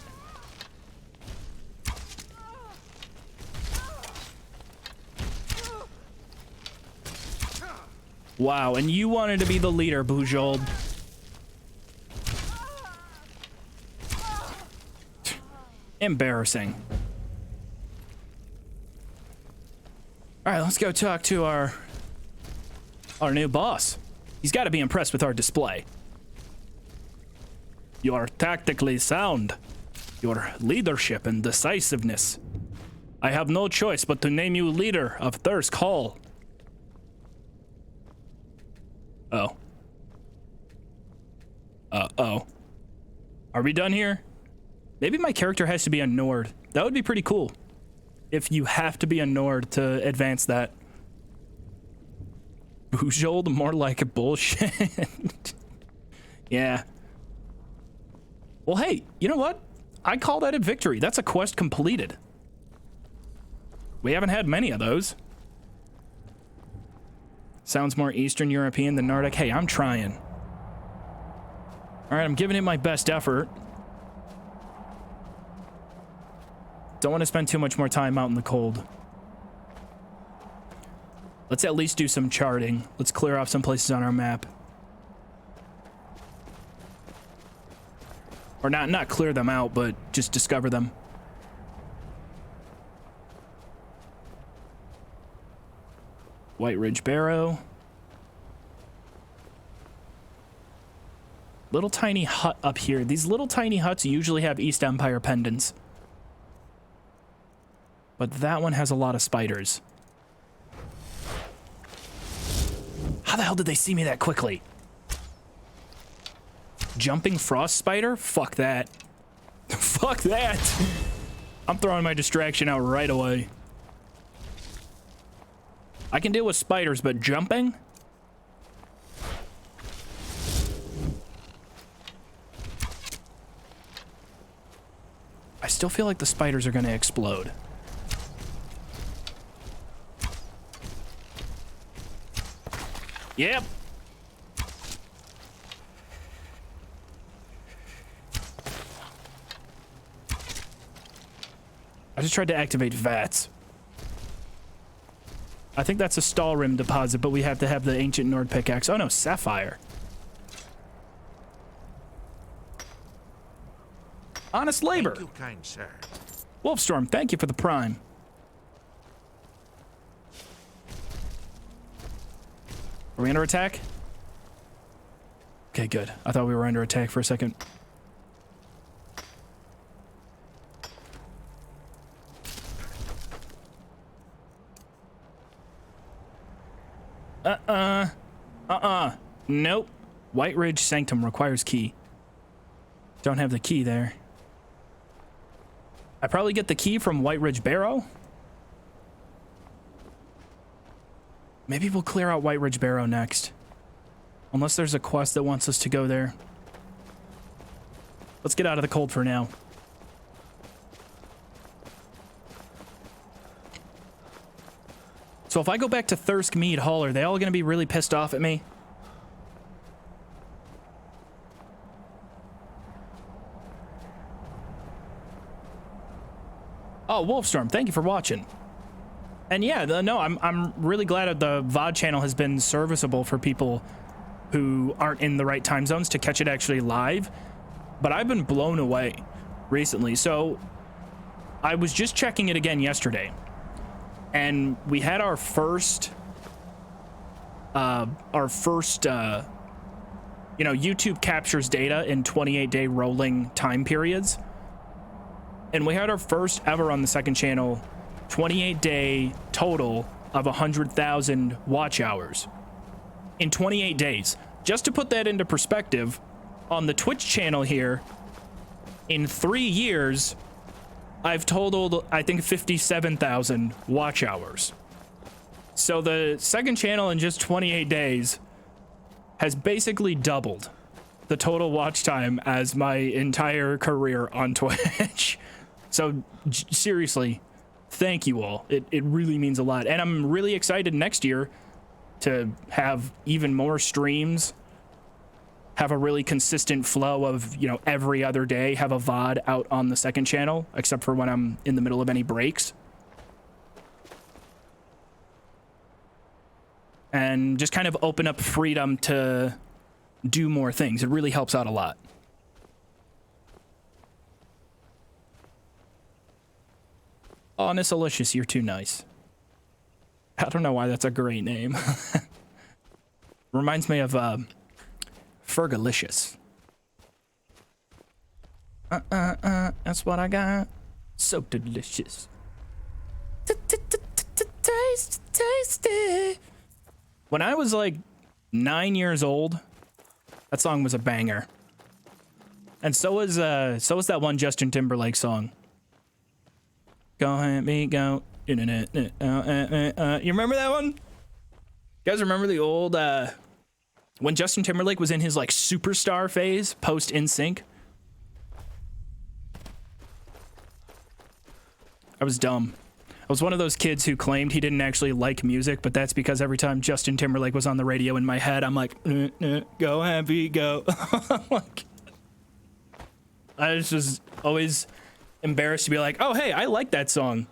S1: Wow, and you wanted to be the leader, Bujold. Embarrassing. All right, let's go talk to our Our new boss. He's got to be impressed with our display. You are tactically sound. Your leadership and decisiveness. I have no choice but to name you leader of Thirsk Hall. Oh. Uh-oh. Are we done here? Maybe my character has to be a Nord. That would be pretty cool. If you have to be a Nord to advance that. Bujold, more like a bullshit. Yeah. Well, hey, you know what? I call that a victory. That's a quest completed. We haven't had many of those. Sounds more Eastern European than Nordic. Hey, I'm trying. All right, I'm giving it my best effort. Don't want to spend too much more time out in the cold. Let's at least do some charting. Let's clear off some places on our map. Or not clear them out, but just discover them. White Ridge Barrow. Little tiny hut up here. These little tiny huts usually have East Empire pendants. But that one has a lot of spiders. How the hell did they see me that quickly? Jumping frost spider? Fuck that. Fuck that. I'm throwing my distraction out right away. I can deal with spiders, but jumping? I still feel like the spiders are gonna explode. Yep. I just tried to activate VATS. I think that's a Stalrim deposit, but we have to have the ancient Nord pickaxe. Oh no, sapphire. Honest labor.
S3: Thank you, kind sir.
S1: Wolfstorm, thank you for the prime. Are we under attack? Okay, good. I thought we were under attack for a second. Nope. White Ridge Sanctum requires key. Don't have the key there. I probably get the key from White Ridge Barrow. Maybe we'll clear out White Ridge Barrow next. Unless there's a quest that wants us to go there. Let's get out of the cold for now. So if I go back to Thirsk Mead Hall, are they all going to be really pissed off at me? Oh, Wolfstorm, thank you for watching. And yeah, no, I'm really glad that the VOD channel has been serviceable for people who aren't in the right time zones to catch it actually live. But I've been blown away recently. So I was just checking it again yesterday. And we had our first, YouTube captures data in 28-day rolling time periods. And we had our first ever on the second channel 28-day total of 100,000 watch hours in 28 days. Just to put that into perspective, on the Twitch channel here, in 3 years, I've totaled, I think, 57,000 watch hours. So the second channel in just 28 days has basically doubled the total watch time as my entire career on Twitch. So seriously, thank you all. It really means a lot. And I'm really excited next year to have even more streams, have a really consistent flow of, every other day, have a VOD out on the second channel, except for when I'm in the middle of any breaks. And just kind of open up freedom to do more things. It really helps out a lot. Oh, Nissalicious, you're too nice. I don't know why that's a great name. Reminds me of Fergalicious. That's what I got. So delicious. Tasty. When I was like 9 years old, that song was a banger. And so was that one Justin Timberlake song. Go ahead, me go. You remember that one? You guys remember the old when Justin Timberlake was in his like superstar phase post NSYNC? I was dumb. I was one of those kids who claimed he didn't actually like music, but that's because every time Justin Timberlake was on the radio in my head, I'm like, go happy, go. I was just always embarrassed to be like, oh, hey, I like that song.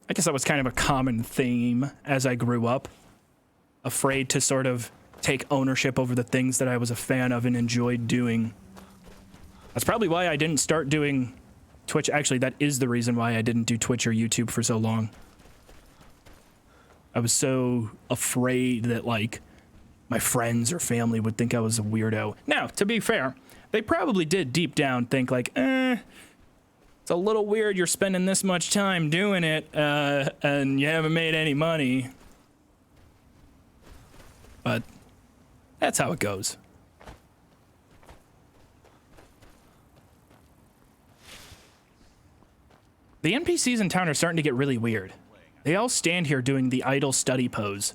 S1: I guess that was kind of a common theme as I grew up. Afraid to sort of take ownership over the things that I was a fan of and enjoyed doing. That's probably why I didn't start doing Twitch. Actually, that is the reason why I didn't do Twitch or YouTube for so long. I was so afraid that, like, my friends or family would think I was a weirdo. Now, to be fair, they probably did deep down think, like, it's a little weird you're spending this much time doing it, and you haven't made any money. But that's how it goes. The NPCs in town are starting to get really weird. They all stand here doing the idle study pose.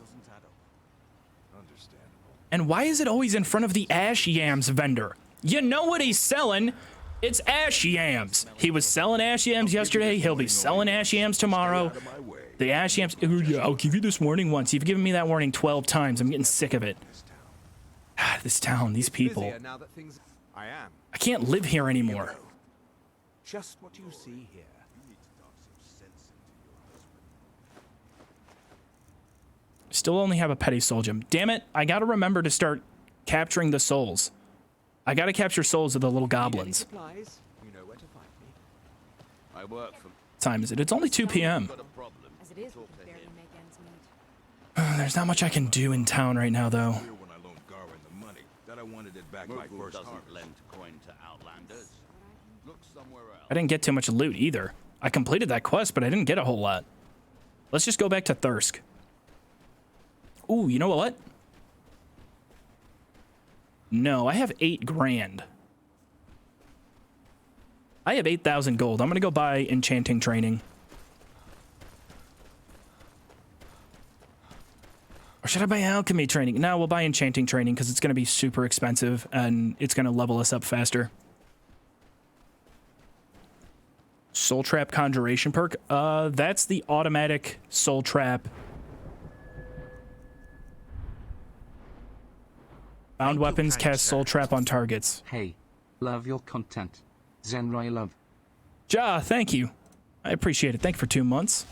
S1: And why is it always in front of the ash yams vendor? You know what he's selling? It's ash yams. He was selling ash yams yesterday. He'll be selling ash yams tomorrow. The ash yams. Yeah, I'll give you this warning once. You've given me that warning 12 times. I'm getting sick of it. This town, these people. I can't live here anymore.
S5: Just what you see here.
S1: Still only have a petty soul gem. Damn it, I gotta remember to start capturing the souls. I gotta capture souls of the little goblins.
S10: You know where to find me. I work for...
S1: What time is it? It's only 2 p.m.
S8: As it is, we can barely make ends meet.
S1: There's not much I can do in town right now, though.
S3: When I loaned Garwin the money, that I wanted it back my first harvest.
S6: Lend coin to outlanders. Look somewhere else.
S1: I didn't get too much loot either. I completed that quest, but I didn't get a whole lot. Let's just go back to Thirsk. Ooh, you know what? No, I have 8 grand. I have 8,000 gold. I'm gonna go buy enchanting training. Or should I buy alchemy training? No, we'll buy enchanting training because it's gonna be super expensive and it's gonna level us up faster. Soul Trap Conjuration perk? That's the automatic Soul Trap. Bound weapons cast Soul Trap on targets.
S2: Hey, love your content. Zenrai love.
S1: Ja, thank you. I appreciate it. Thank you for 2 months.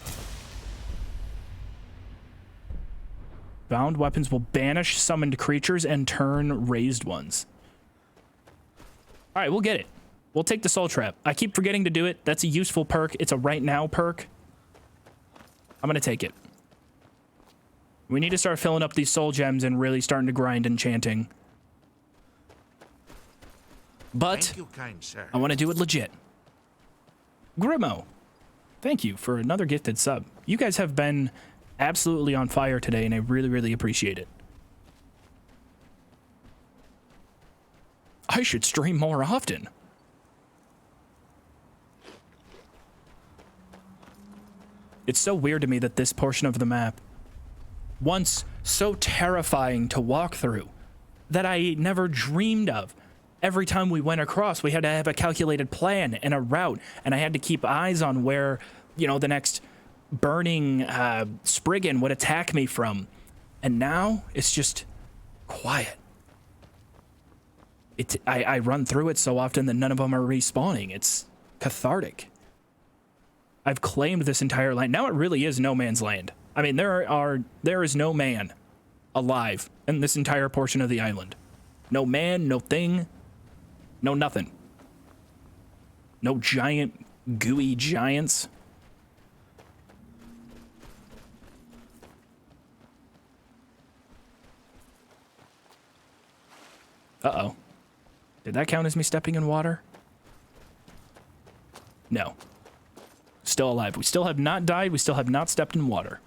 S1: Bound weapons will banish summoned creatures and turn raised ones. All right, we'll get it. We'll take the Soul Trap. I keep forgetting to do it. That's a useful perk. It's a right now perk. I'm going to take it. We need to start filling up these soul gems and really starting to grind enchanting. But
S3: Thank you, kind sir.
S1: I want to do it legit. Grimo, thank you for another gifted sub. You guys have been absolutely on fire today, and I really, really appreciate it. I should stream more often. It's so weird to me that this portion of the map, once so terrifying to walk through, that I never dreamed of. Every time we went across, we had to have a calculated plan and a route, and I had to keep eyes on where, you know, the next burning Spriggan would attack me from. And now it's just quiet. I run through it so often that none of them are respawning. It's cathartic. I've claimed this entire land. Now it really is no man's land. I mean, there is no man alive in this entire portion of the island. No man, no thing, no nothing. No giant, gooey giants. Uh-oh. Did that count as me stepping in water? No. Still alive. We still have not died. We still have not stepped in water.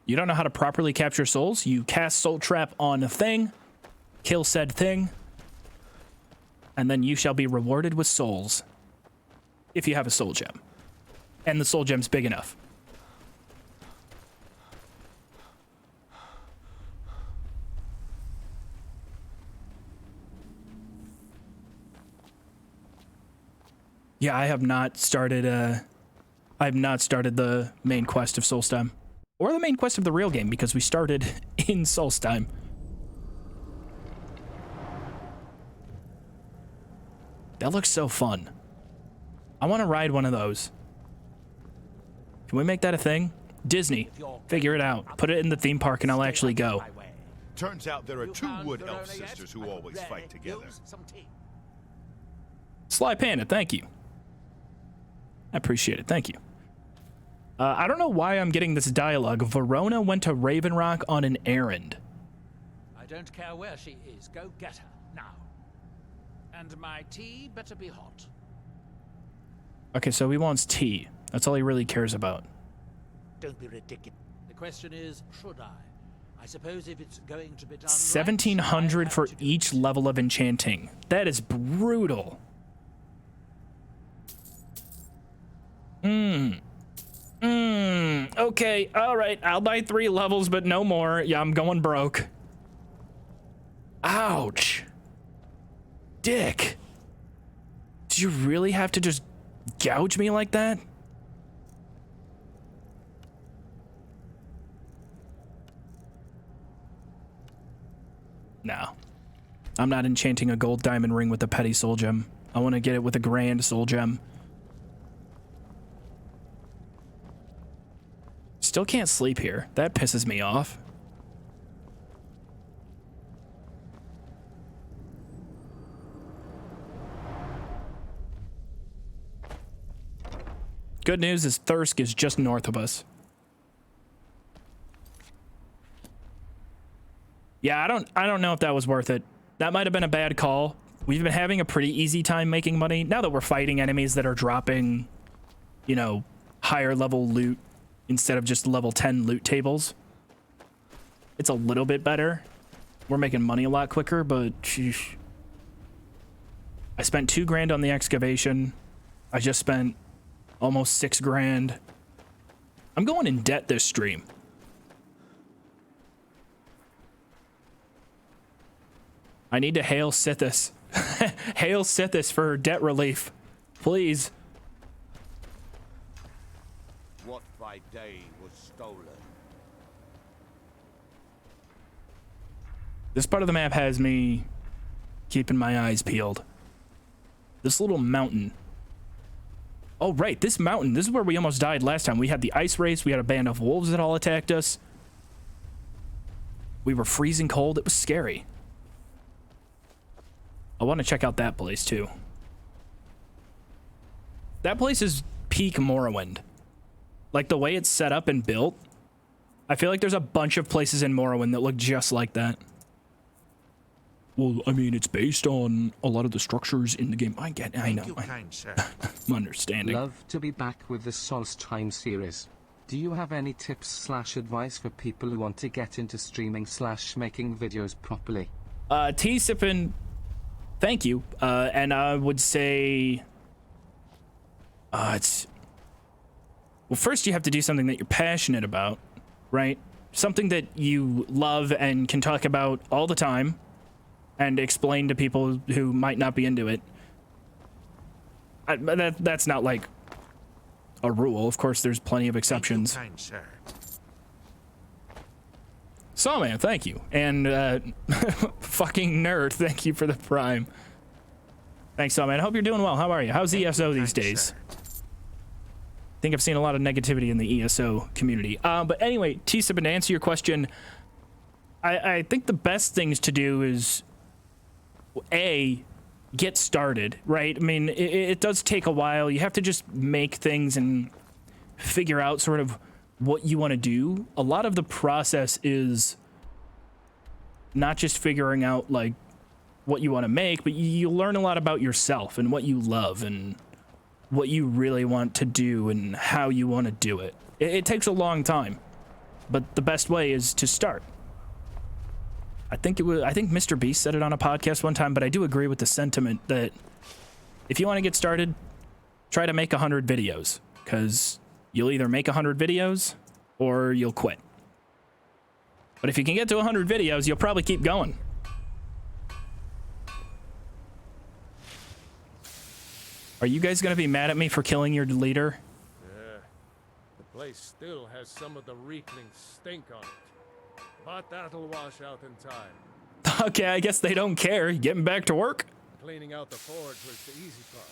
S1: You don't know how to properly capture souls? You cast Soul Trap on a thing, kill said thing, and then you shall be rewarded with souls. If you have a soul gem. And the soul gem's big enough. Yeah, I have not started the main quest of Solstheim. Or the main quest of the real game, because we started in Solstheim. That looks so fun. I want to ride one of those. Can we make that a thing? Disney, figure it out. Put it in the theme park and I'll actually go.
S3: Turns out there are two wood elf sisters who always fight together.
S1: Sly Panda, thank you. I appreciate it, thank you. I don't know why I'm getting this dialogue. Verona went to Raven Rock on an errand.
S12: I don't care where she is. Go get her, now. And my tea better be hot.
S1: Okay, so he wants tea. That's all he really cares about.
S12: Don't be ridiculous. The question is, should I? I suppose if it's going to be done
S1: 1,700 for each level of enchanting. That is brutal. Okay, alright. I'll buy 3 levels, but no more. Yeah, I'm going broke. Ouch. Dick. Did you really have to just gouge me like that? No. I'm not enchanting a gold diamond ring with a petty soul gem. I want to get it with a grand soul gem. Still can't sleep here. That pisses me off. Good news is Thirsk is just north of us. Yeah, I don't know if that was worth it. That might have been a bad call. We've been having a pretty easy time making money now that we're fighting enemies that are dropping, you know, higher level loot instead of just level 10 loot tables. It's a little bit better. We're making money a lot quicker, but sheesh. I spent 2 grand on the excavation. I just spent almost 6 grand. I'm going in debt this stream. I need to hail Sithis. Hail Sithis for debt relief. Please.
S6: What by day was stolen?
S1: This part of the map has me keeping my eyes peeled. This little mountain. Oh, right. This mountain. This is where we almost died last time. We had the ice race. We had a band of wolves that all attacked us. We were freezing cold. It was scary. I want to check out that place, too. That place is peak Morrowind. Like, the way it's set up and built, I feel like there's a bunch of places in Morrowind that look just like that. Well, I mean, it's based on a lot of the structures in the game. I know. I'm understanding.
S2: Love to be back with the Solstheim series. Do you have any tips / advice for people who want to get into streaming / making videos properly?
S1: T-Sippin', thank you. And I would say... well, first you have to do something that you're passionate about, right? Something that you love and can talk about all the time and explain to people who might not be into it. That's not like a rule. Of course, there's plenty of exceptions. Sawman, thank you. And fucking nerd, thank you for the prime. Thanks, Sawman. I hope you're doing well. How are you? How's ESO these days? I think I've seen a lot of negativity in the ESO community. But anyway, T-Sip, to answer your question, I think the best things to do is, A, get started, right? I mean, it does take a while. You have to just make things and figure out sort of what you want to do. A lot of the process is not just figuring out like what you want to make, but you learn a lot about yourself and what you love and what you really want to do and how you want to do it. It takes a long time, but the best way is to start. I think Mr. Beast said it on a podcast one time, but I do agree with the sentiment that if you want to get started, try to make 100 videos, because you'll either make 100 videos or you'll quit. But if you can get to 100 videos, you'll probably keep going. Are you guys going to be mad at me for killing your leader?
S11: Yeah. The place still has some of the reekling stink on it. But that'll wash out in time.
S1: Okay, I guess they don't care. Getting back to work?
S11: Cleaning out the forge was the easy part.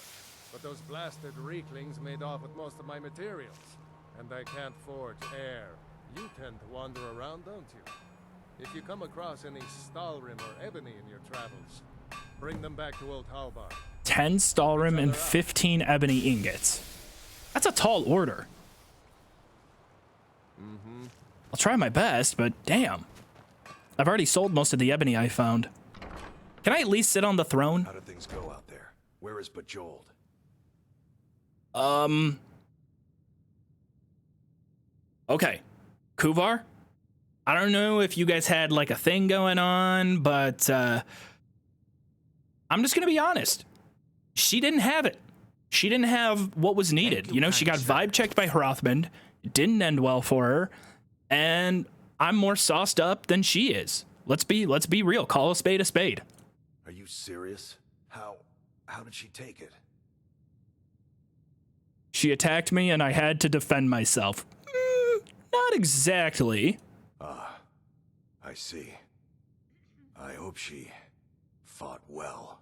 S11: But those blasted reeklings made off with most of my materials. And I can't forge air. You tend to wander around, don't you? If you come across any Stalrim or ebony in your travels, bring them back to Old Halbar.
S1: 10 Stalrim and 15 ebony ingots. That's a tall order. I'll try my best, but damn. I've already sold most of the ebony I found. Can I at least sit on the throne?
S5: How do things go out there? Where is Bejeweled?
S1: Okay. Kuvar? I don't know if you guys had like a thing going on, but I'm just gonna be honest. She didn't have it. She didn't have what was needed. You know, she got vibe checked by Hrothmund. It didn't end well for her. And I'm more sauced up than she is. Let's be real. Call a spade a spade.
S5: Are you serious? How did she take it?
S1: She attacked me and I had to defend myself. Not exactly.
S5: Ah, I see. I hope she fought well.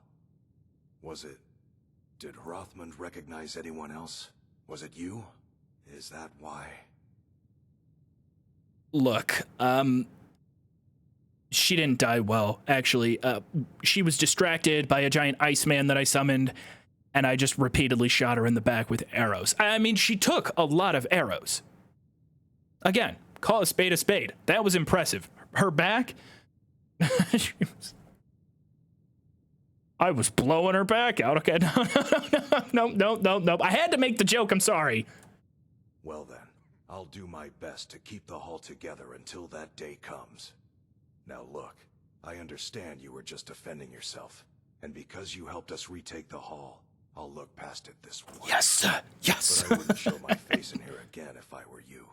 S5: Did Hrothmund recognize anyone else? Was it you? Is that why?
S1: Look, she didn't die well, actually. She was distracted by a giant Iceman that I summoned, and I just repeatedly shot her in the back with arrows. I mean, she took a lot of arrows. Again, call a spade a spade. That was impressive. Her back? I was blowing her back out. Okay, no. I had to make the joke, I'm sorry.
S5: Well then. I'll do my best to keep the Hall together until that day comes. Now look, I understand you were just defending yourself, and because you helped us retake the Hall, I'll look past it this once.
S1: Yes, yes.
S5: But I wouldn't show my face in here again if I were you.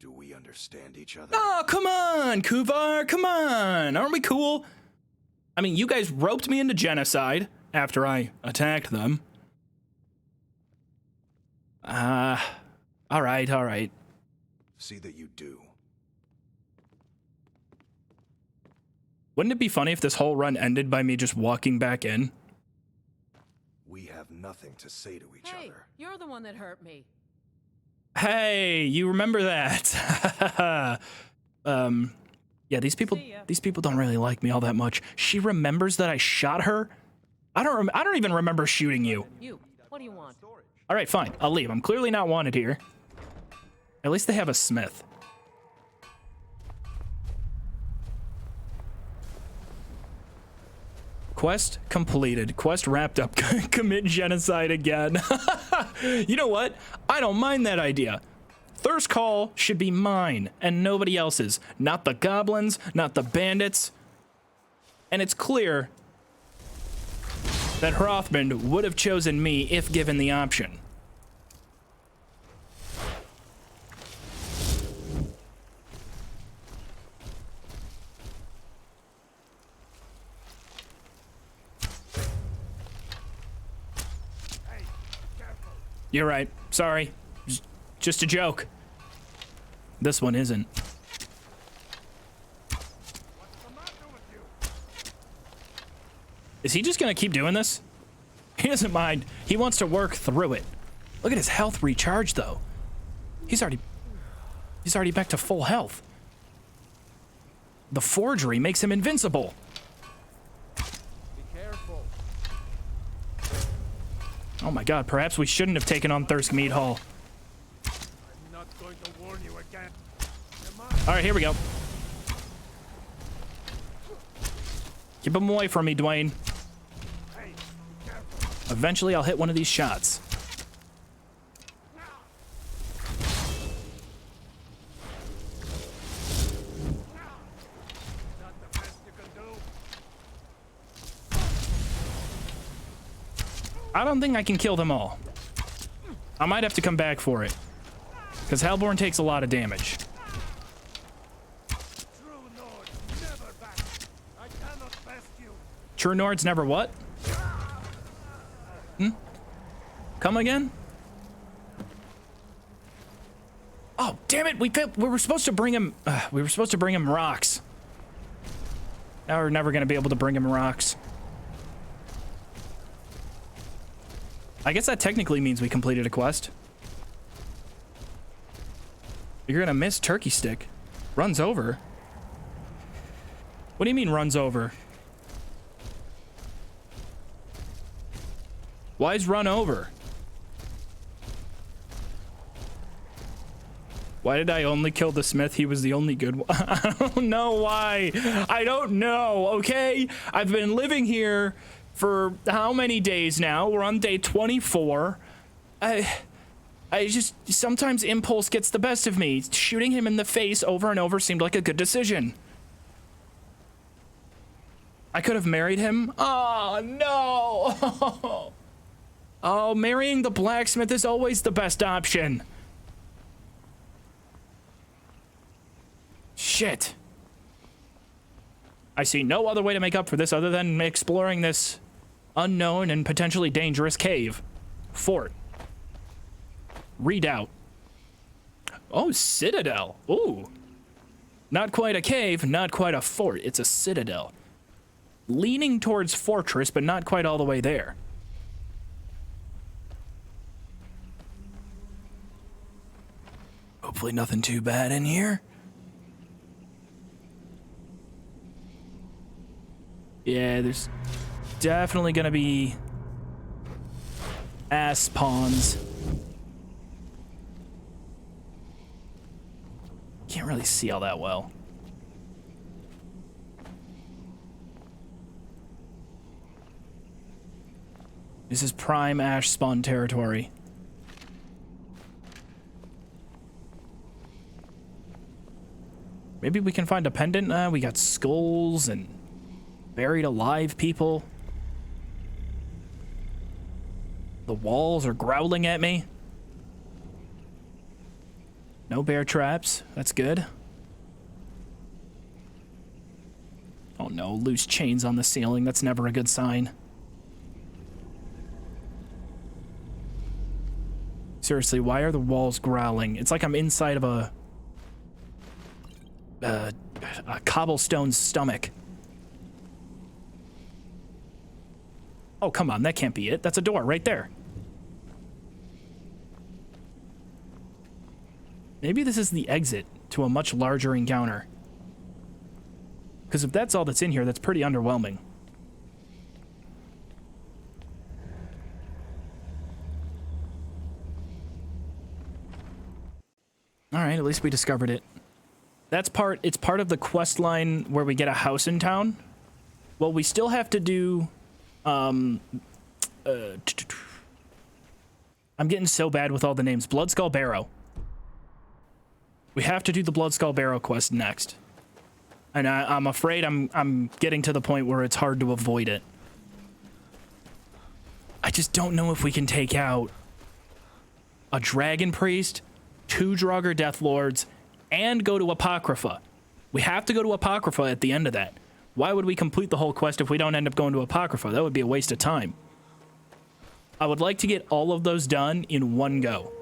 S5: Do we understand each other?
S1: Oh, come on, Kuvar, come on. Aren't we cool? I mean, you guys roped me into genocide after I attacked them. All right.
S5: See that you do.
S1: Wouldn't it be funny if this whole run ended by me just walking back in?
S5: We have nothing to say to each other.
S13: You're the one that hurt me.
S1: Hey, you remember that? Yeah, these people don't really like me all that much. She remembers that I shot her? I don't even remember shooting you.
S13: What do you want?
S1: All right, fine. I'll leave. I'm clearly not wanted here. At least they have a smith. Quest completed. Quest wrapped up. Commit genocide again. You know what? I don't mind that idea. Thirst Call should be mine and nobody else's. Not the goblins, not the bandits. And it's clear that Hrothmund would have chosen me if given the option. You're right. Sorry. Just a joke. This one isn't. Is he just gonna keep doing this? He doesn't mind. He wants to work through it. Look at his health recharge, though. He's already back to full health. The forgery makes him invincible.
S11: Be careful.
S1: Oh my god, perhaps we shouldn't have taken on Thirsk Meat Hall.
S11: I'm not going to warn you again.
S1: Alright, here we go. Keep him away from me, Dwayne. Eventually, I'll hit one of these shots. I don't think I can kill them all. I might have to come back for it. Because Hellborn takes a lot of damage. True Nords never what? Come again? Oh, damn it! We were supposed to bring him. We were supposed to bring him rocks. Now we're never gonna be able to bring him rocks. I guess that technically means we completed a quest. You're gonna miss Turkey Stick. Runs over. What do you mean runs over? Why is run over? Why did I only kill the smith? He was the only good one. I don't know why. I don't know, okay? I've been living here for how many days now? We're on day 24. I just, sometimes impulse gets the best of me. Shooting him in the face over and over seemed like a good decision. I could have married him. Oh, no. Oh, marrying the blacksmith is always the best option. Shit. I see no other way to make up for this other than exploring this unknown and potentially dangerous cave. Fort. Redoubt. Oh, citadel. Ooh. Not quite a cave, not quite a fort. It's a citadel. Leaning towards fortress, but not quite all the way there. Hopefully nothing too bad in here. Yeah, there's definitely gonna be ass spawns. Can't really see all that well. This is prime ash spawn territory. Maybe we can find a pendant. We got skulls and buried alive people. The walls are growling at me. No bear traps. That's good. Oh no, loose chains on the ceiling. That's never a good sign. Seriously, why are the walls growling? It's like I'm inside of a cobblestone stomach. Oh, come on, that can't be it. That's a door right there. Maybe this is the exit to a much larger encounter. Because if that's all that's in here, that's pretty underwhelming. Alright, at least we discovered it. It's part of the quest line where we get a house in town. Well, we still have to do, I'm getting so bad with all the names. Bloodskull Barrow. We have to do the Bloodskull Barrow quest next. And I'm afraid I'm getting to the point where it's hard to avoid it. I just don't know if we can take out a Dragon Priest, 2 Draugr Deathlords, and go to Apocrypha. We have to go to Apocrypha at the end of that. Why would we complete the whole quest if we don't end up going to Apocrypha? That would be a waste of time. I would like to get all of those done in one go.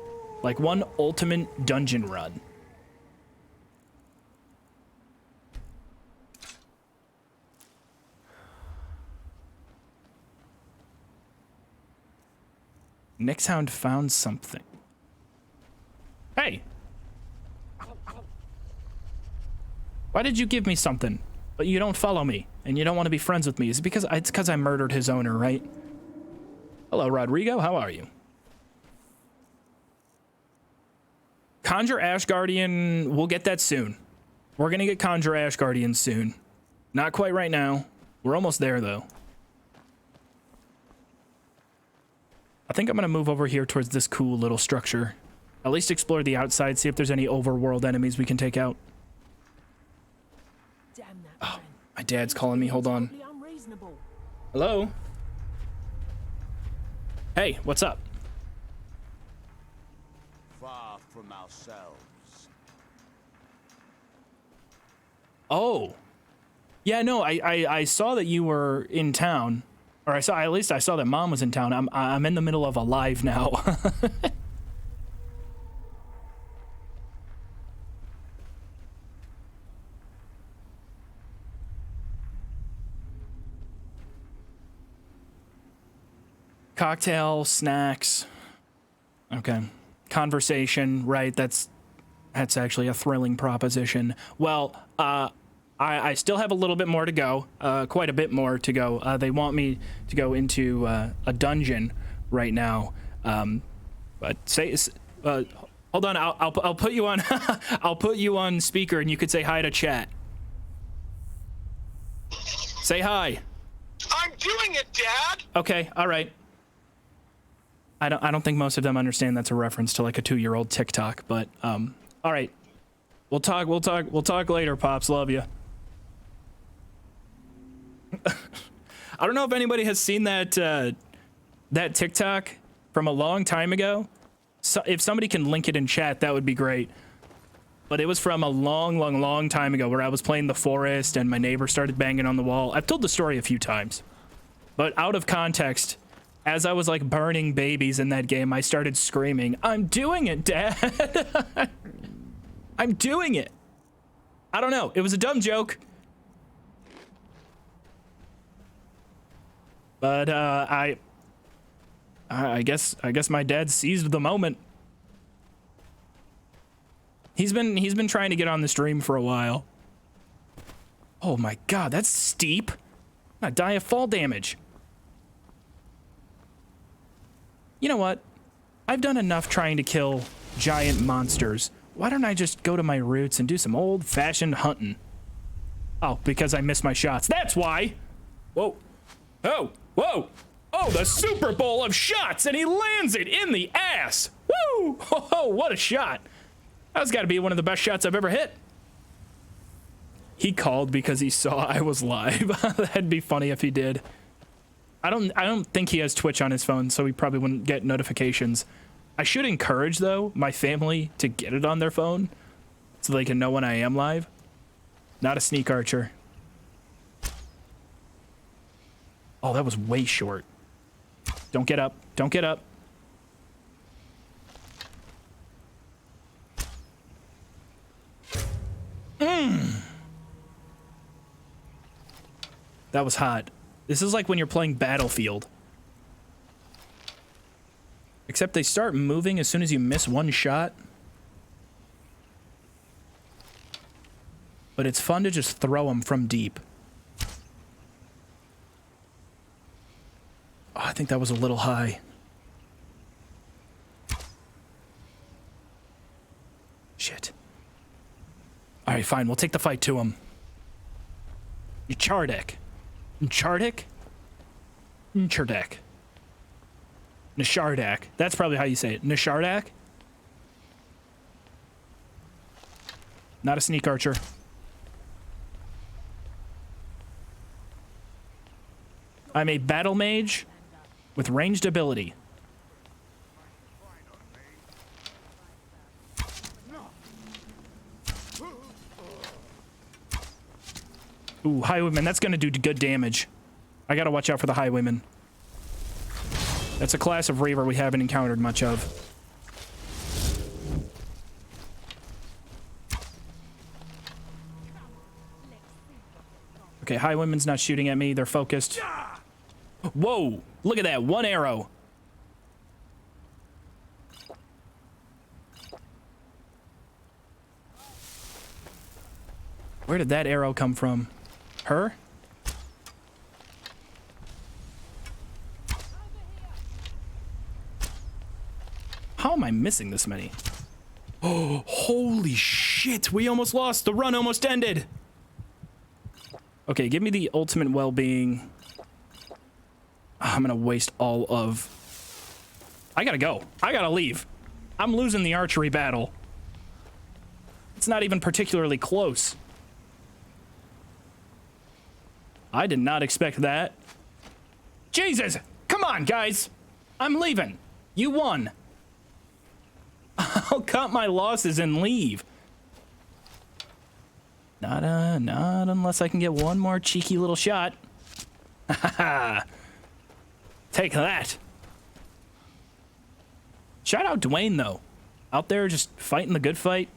S1: Like one ultimate dungeon run. Nixhound found something. Hey! Why did you give me something, but you don't follow me, and you don't want to be friends with me? Is it because it's because I murdered his owner, right? Hello, Rodrigo. How are you? Conjure Ash Guardian. We'll get that soon. We're going to get Conjure Ash Guardian soon. Not quite right now. We're almost there, though. I think I'm going to move over here towards this cool little structure. At least explore the outside, see if there's any overworld enemies we can take out. Oh, my dad's calling me. Hold on. Hello? Hey, what's up?
S6: Far from ourselves.
S1: Oh. Yeah, no, I saw that you were in town. Or at least I saw that Mom was in town. I'm in the middle of a live now. Cocktail, snacks. Okay. Conversation, right? That's actually a thrilling proposition. Well, I still have a little bit more to go. Quite a bit more to go. They want me to go into a dungeon right now. But hold on. I'll put you on. I'll put you on speaker, and you could say hi to chat. Say hi.
S14: I'm doing it, Dad.
S1: Okay. All right. I don't think most of them understand that's a reference to like a 2-year-old TikTok, but all right. We'll talk later, Pops. Love you. I don't know if anybody has seen that that TikTok from a long time ago. So if somebody can link it in chat, that would be great. But it was from a long time ago where I was playing the forest and my neighbor started banging on the wall. I've told the story a few times, but out of context, as I was like burning babies in that game, I started screaming, "I'm doing it, Dad." I'm doing it. I don't know. It was a dumb joke. But I guess my dad seized the moment. He's been trying to get on the stream for a while. Oh my god, that's steep. I die of fall damage. You know what? I've done enough trying to kill giant monsters. Why don't I just go to my roots and do some old-fashioned hunting? Oh, because I missed my shots. That's why! Whoa. Oh, whoa! Oh, the Super Bowl of shots, and he lands it in the ass! Woo! Oh, what a shot! That's gotta be one of the best shots I've ever hit. He called because he saw I was live. That'd be funny if he did. I don't think he has Twitch on his phone, so he probably wouldn't get notifications. I should encourage, though, my family to get it on their phone so they can know when I am live. Not a sneak archer. Oh, that was way short. Don't get up. Don't get up. That was hot. This is like when you're playing Battlefield. Except they start moving as soon as you miss one shot. But it's fun to just throw them from deep. Oh, I think that was a little high. Shit. Alright, fine. We'll take the fight to him. Chardek. Chardek? Chardek. Nishardak. That's probably how you say it. Nishardak? Not a sneak archer. I'm a battle mage with ranged ability. Ooh, highwayman. That's gonna do good damage. I gotta watch out for the highwayman. That's a class of Reaver we haven't encountered much of. Okay, highwayman's not shooting at me. They're focused. Whoa! Look at that. One arrow. Where did that arrow come from? Her? missing this many? Oh, holy shit. We almost lost. The run almost ended. Okay, give me the ultimate well-being. I'm gonna waste all of... I gotta go. I gotta leave. I'm losing the archery battle. It's not even particularly close. I did not expect that. Jesus! Come on, guys! I'm leaving. You won. I'll cut my losses and leave. Not unless I can get one more cheeky little shot. Take that. Shout out Dwayne, though. Out there just fighting the good fight.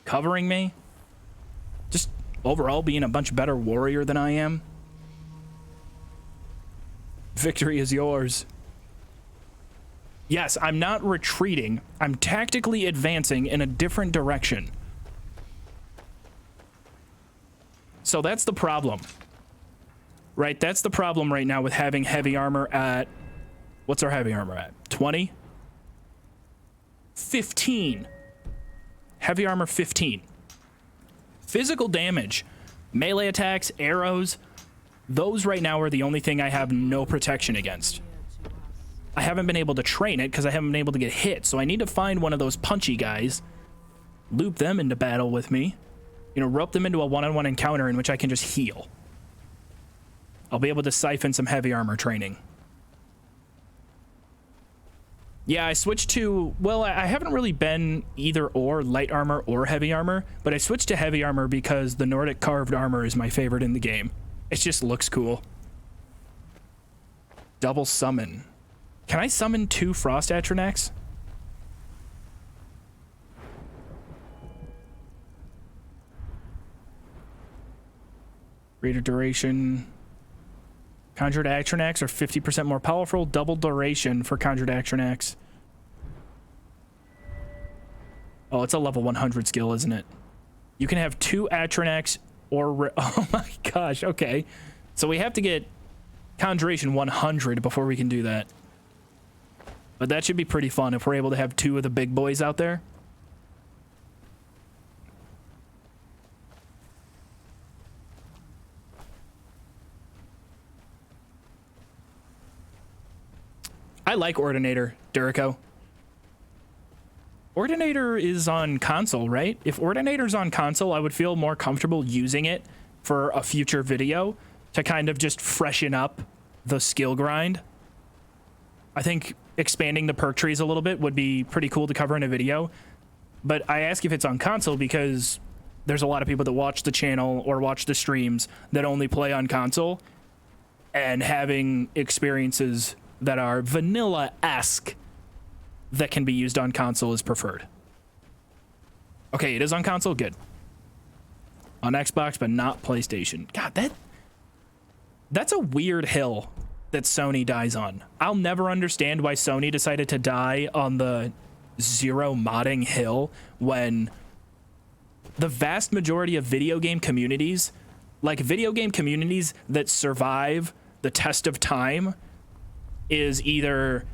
S1: Covering me. Just overall being a much better warrior than I am. Victory is yours. Yes, I'm not retreating. I'm tactically advancing in a different direction. So that's the problem. Right? That's the problem right now with having heavy armor at... What's our heavy armor at? 20? 15. Heavy armor 15. Physical damage. Melee attacks, arrows. Those right now are the only thing I have no protection against. I haven't been able to train it because I haven't been able to get hit. So I need to find one of those punchy guys. Loop them into battle with me. You know, rope them into a one-on-one encounter in which I can just heal. I'll be able to siphon some heavy armor training. Yeah, I switched to... Well, I haven't really been either or, light armor or heavy armor. But I switched to heavy armor because the Nordic carved armor is my favorite in the game. It just looks cool. Double summon. Can I summon 2 Frost Atronachs? Greater duration. Conjured Atronachs are 50% more powerful. Double duration for Conjured Atronachs. Oh, it's a level 100 skill, isn't it? You can have 2 Atronachs or... Oh my gosh, okay. So we have to get Conjuration 100 before we can do that. But that should be pretty fun if we're able to have 2 of the big boys out there. I like Ordinator, Durico. Ordinator is on console, right? If Ordinator's on console, I would feel more comfortable using it for a future video to kind of just freshen up the skill grind. I think expanding the perk trees a little bit would be pretty cool to cover in a video. But I ask if it's on console because there's a lot of people that watch the channel or watch the streams that only play on console, and having experiences that are vanilla-esque that can be used on console is preferred. Okay, it is on console? Good. On Xbox, but not PlayStation. God, that's a weird hill that Sony dies on. I'll never understand why Sony decided to die on the zero modding hill when the vast majority of video game communities, like video game communities that survive the test of time, is either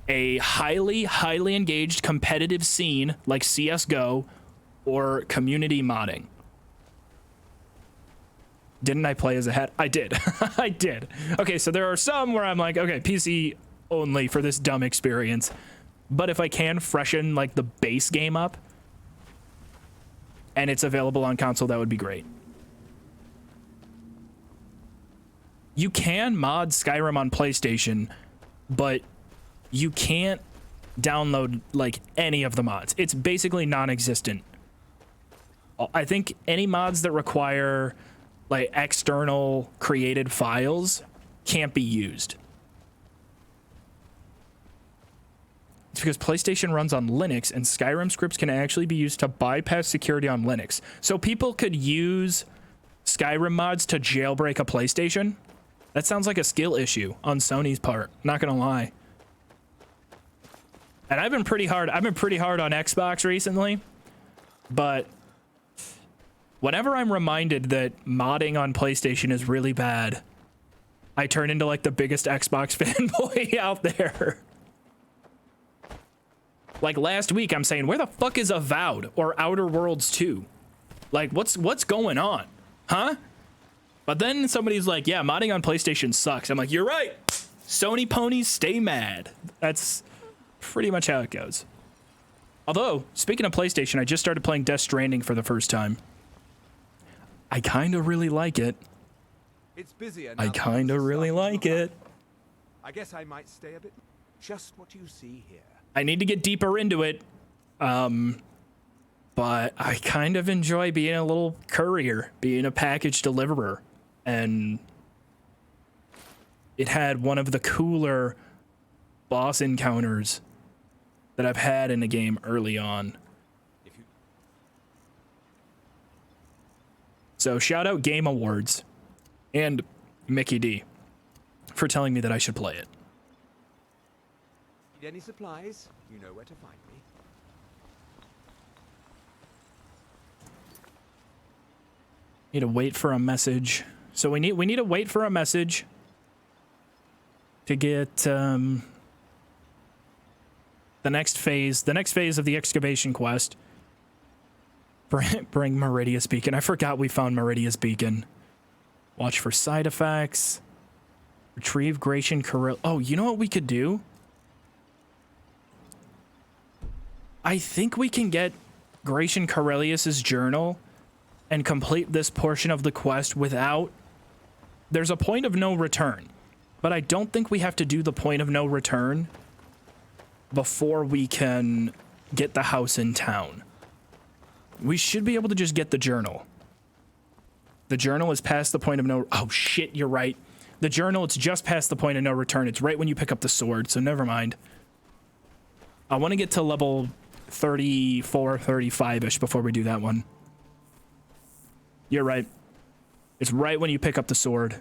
S1: a highly engaged competitive scene like CSGO or community modding. Didn't I play as a hat? I did. I did. Okay, so there are some where I'm like, okay, PC only for this dumb experience. But if I can freshen like the base game up and it's available on console, that would be great. You can mod Skyrim on PlayStation, but you can't download like any of the mods. It's basically non-existent. I think any mods that require like external created files can't be used. It's because PlayStation runs on Linux and Skyrim scripts can actually be used to bypass security on Linux. So people could use Skyrim mods to jailbreak a PlayStation. That sounds like a skill issue on Sony's part, not gonna lie. And I've been pretty hard on Xbox recently, but whenever I'm reminded that modding on PlayStation is really bad, I turn into like the biggest Xbox fanboy out there. Like last week, I'm saying, where the fuck is Avowed or Outer Worlds 2? Like, what's going on? Huh? But then somebody's like, yeah, modding on PlayStation sucks. I'm like, you're right. Sony ponies stay mad. That's pretty much how it goes. Although, speaking of PlayStation, I just started playing Death Stranding for the first time. I kind of really like it.
S10: It's busier
S1: I kind of really like it.
S10: I guess I might stay a bit. Just what you see here.
S1: I need to get deeper into it. But I kind of enjoy being a little courier, being a package deliverer. And it had one of the cooler boss encounters that I've had in a game early on. So shout out Game Awards and Mickey D for telling me that I should play it.
S10: Need any supplies? You know where to find me.
S1: Need to wait for a message. So we need to wait for a message to get the next phase of the excavation quest. Bring Meridius Beacon. I forgot we found Meridius Beacon. Watch for side effects. Retrieve Gratian Corel. Oh, you know what we could do? I think we can get Gratian Corellius's journal and complete this portion of the quest without... There's a point of no return, but I don't think we have to do the point of no return before we can get the house in town. We should be able to just get the journal. The journal is past the point of no... Oh, shit, you're right. The journal, it's just past the point of no return. It's right when you pick up the sword, so never mind. I want to get to level 34, 35-ish before we do that one. You're right. It's right when you pick up the sword.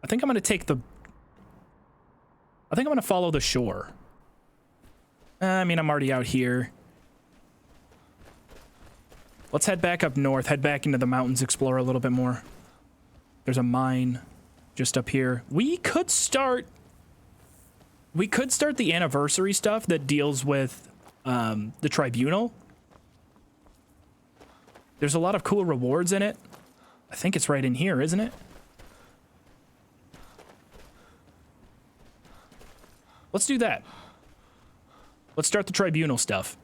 S1: I think I'm going to follow the shore. I mean, I'm already out here. Let's head back up north, head back into the mountains, explore a little bit more. There's a mine just up here. We could start the anniversary stuff that deals with the tribunal. There's a lot of cool rewards in it. I think it's right in here, isn't it? Let's do that. Let's start the tribunal stuff.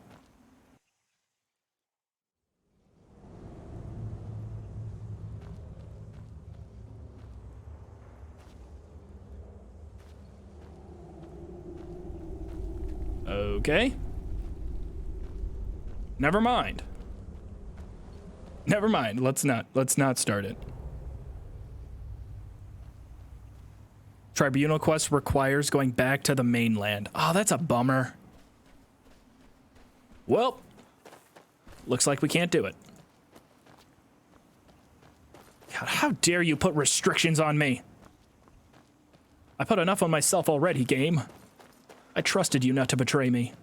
S1: Okay. Never mind. Never mind. Let's not start it. Tribunal quest requires going back to the mainland. Oh, that's a bummer. Well, looks like we can't do it. God, how dare you put restrictions on me? I put enough on myself already, game. I trusted you not to betray me.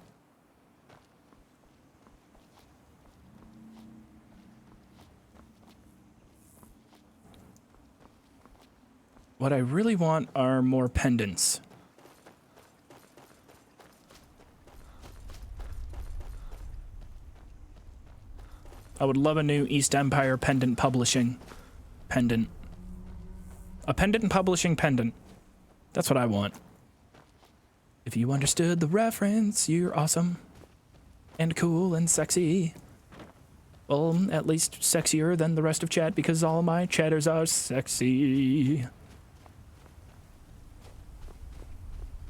S1: What I really want are more pendants. I would love a new East Empire pendant publishing pendant. A pendant publishing pendant. That's what I want. If you understood the reference, you're awesome. And cool and sexy. Well, at least sexier than the rest of chat because all my chatters are sexy.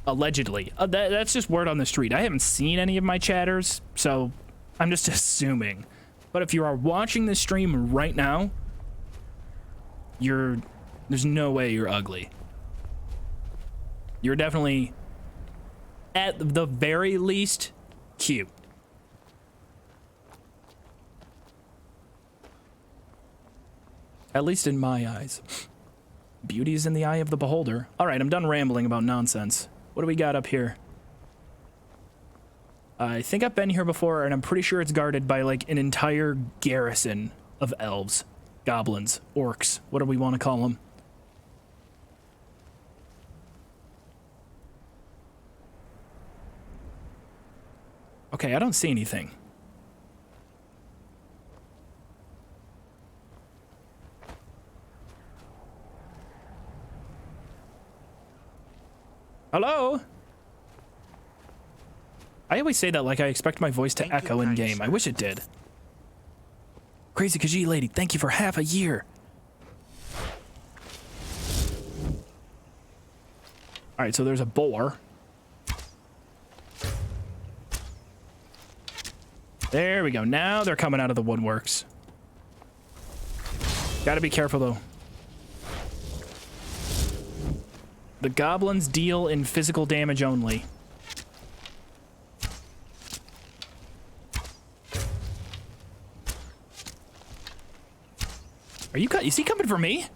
S1: Allegedly. That's just word on the street. I haven't seen any of my chatters, so I'm just assuming. But if you are watching this stream right now, there's no way you're ugly. You're definitely, at the very least, cute. At least in my eyes. Beauty is in the eye of the beholder. All right, I'm done rambling about nonsense. What do we got up here? I think I've been here before, and I'm pretty sure it's guarded by, like, an entire garrison of elves, goblins, orcs, what do we want to call them? Okay, I don't see anything. Hello? I always say that like I expect my voice to echo in game. I wish it did. Crazy Khajiit lady, thank you for half a year. Alright, so there's a boar. There we go. Now they're coming out of the woodworks. Gotta be careful though. The goblins deal in physical damage only. Are you is he coming for me?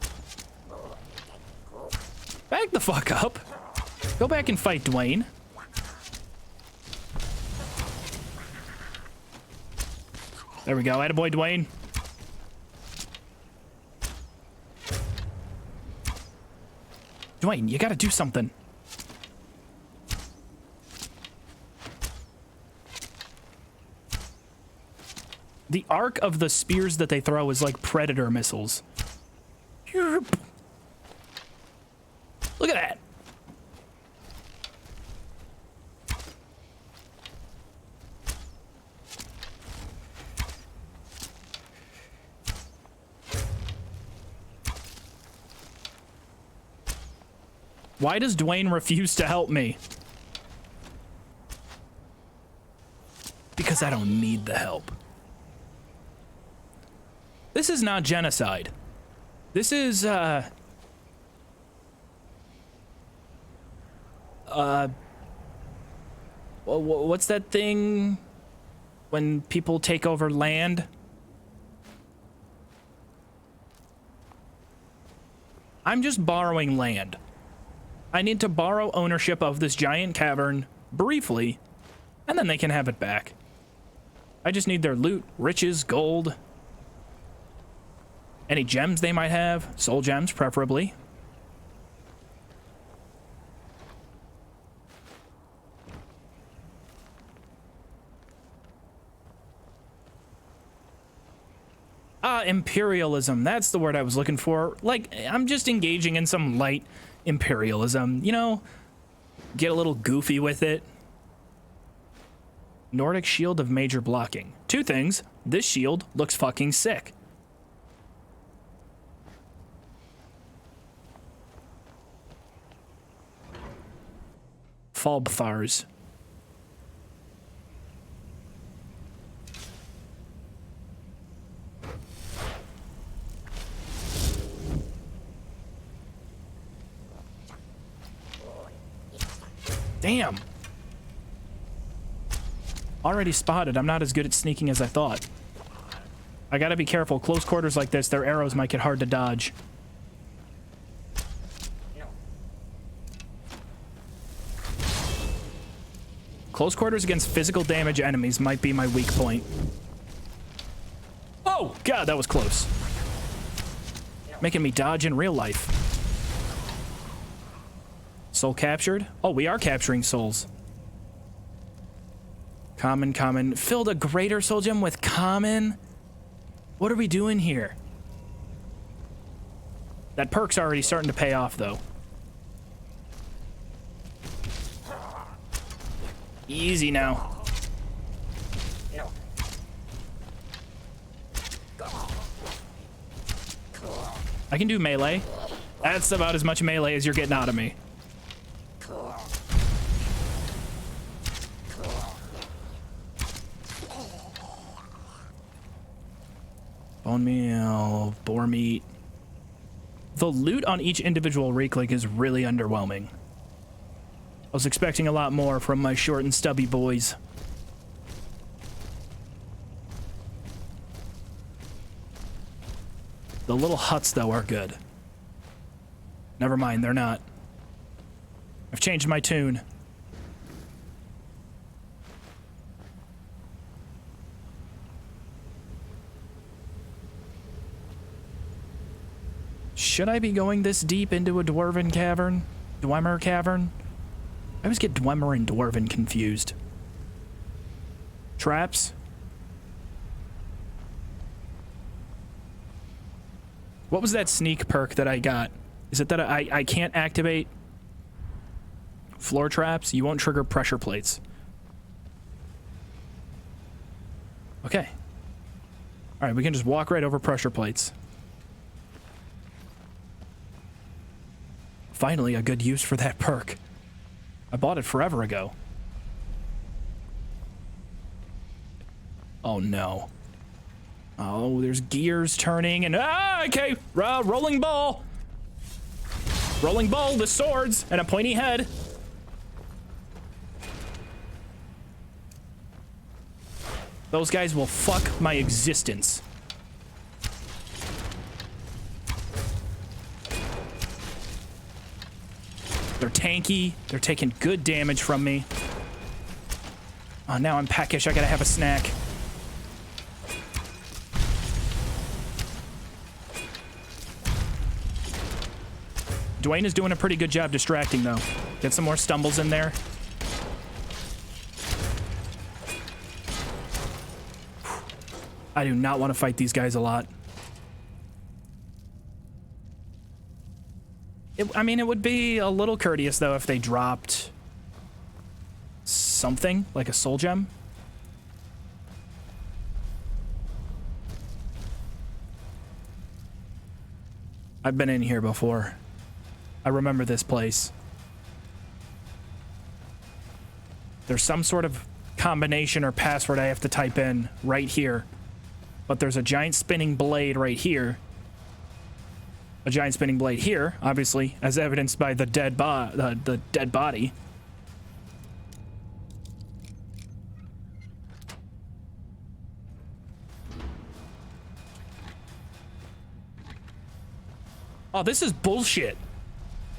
S1: Back the fuck up. Go back and fight, Dwayne. There we go. Attaboy, Dwayne. Dwayne, you gotta do something. The arc of the spears that they throw is like predator missiles. Look at that. Why does Dwayne refuse to help me? Because I don't need the help. This is not genocide. This is, what's that thing when people take over land? I'm just borrowing land. I need to borrow ownership of this giant cavern briefly, and then they can have it back. I just need their loot, riches, gold, any gems they might have, soul gems preferably. Imperialism. That's the word I was looking for. Like, I'm just engaging in some light imperialism, you know, get a little goofy with it. Nordic shield of major blocking. Two things. This shield looks fucking sick. Falbthars. Damn. Already spotted. I'm not as good at sneaking as I thought. I gotta be careful. Close quarters like this, their arrows might get hard to dodge. Close quarters against physical damage enemies might be my weak point. Oh, God, that was close. Making me dodge in real life. Soul captured? Oh, we are capturing souls. Common, common. Filled a greater soul gem with common? What are we doing here? That perk's already starting to pay off, though. Easy now. I can do melee. That's about as much melee as you're getting out of me. Bone meal, boar meat. The loot on each individual Reek-Link is really underwhelming. I was expecting a lot more from my short and stubby boys. The little huts, though, are good. Never mind, they're not. I've changed my tune. Should I be going this deep into a dwarven cavern? Dwemer cavern? I always get Dwemer and dwarven confused. Traps? What was that sneak perk that I got? Is it that I can't activate floor traps? You won't trigger pressure plates. Okay. Alright, we can just walk right over pressure plates. Finally, a good use for that perk. I bought it forever ago. Oh no. Oh, there's gears turning and okay, rolling ball. Rolling ball, the swords, and a pointy head. Those guys will fuck my existence. They're tanky. They're taking good damage from me. Oh, now I'm peckish. I gotta have a snack. Dwayne is doing a pretty good job distracting, though. Get some more stumbles in there. I do not want to fight these guys a lot. I mean, it would be a little courteous, though, if they dropped something, like a soul gem. I've been in here before. I remember this place. There's some sort of combination or password I have to type in right here. But there's a giant spinning blade right here. A giant spinning blade here, obviously, as evidenced by the dead body. Oh, this is bullshit.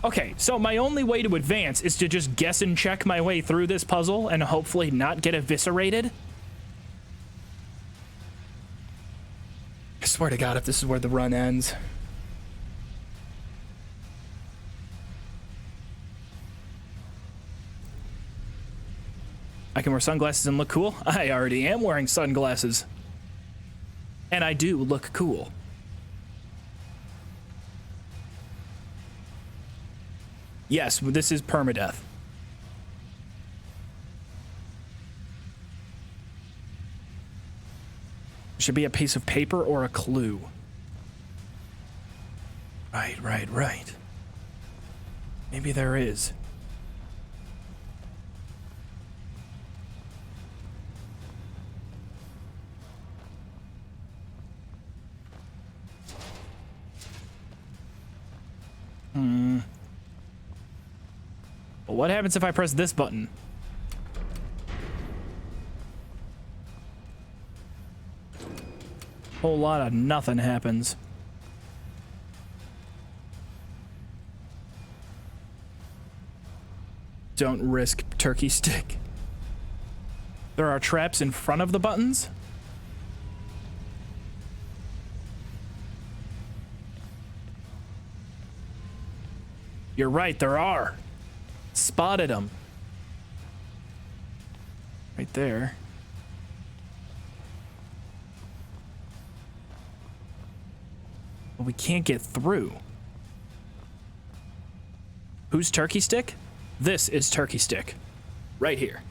S1: Okay, so my only way to advance is to just guess and check my way through this puzzle and hopefully not get eviscerated. I swear to God, if this is where the run ends. I can wear sunglasses and look cool? I already am wearing sunglasses. And I do look cool. Yes, this is permadeath. Should be a piece of paper or a clue. Right. Maybe there is. But what happens if I press this button? Whole lot of nothing happens. Don't risk turkey stick. There are traps in front of the buttons? You're right, there are. Spotted them. Right there. But we can't get through. Who's turkey stick? This is turkey stick. Right here.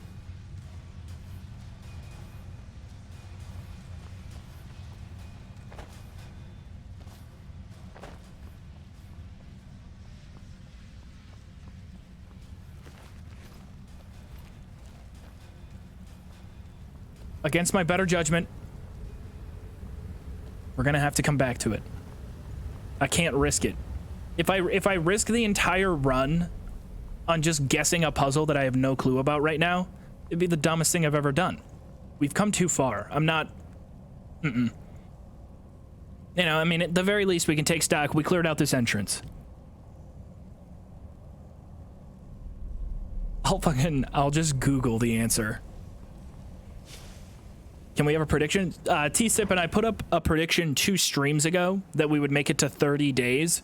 S1: Against my better judgment, we're gonna have to come back to it. I can't risk it. If I risk the entire run on just guessing a puzzle that I have no clue about right now, it'd be the dumbest thing I've ever done. We've come too far. I'm not... You know, I mean, at the very least, we can take stock. We cleared out this entrance. I'll just Google the answer. Can we have a prediction? T-Sip and I put up a prediction 2 streams ago that we would make it to 30 days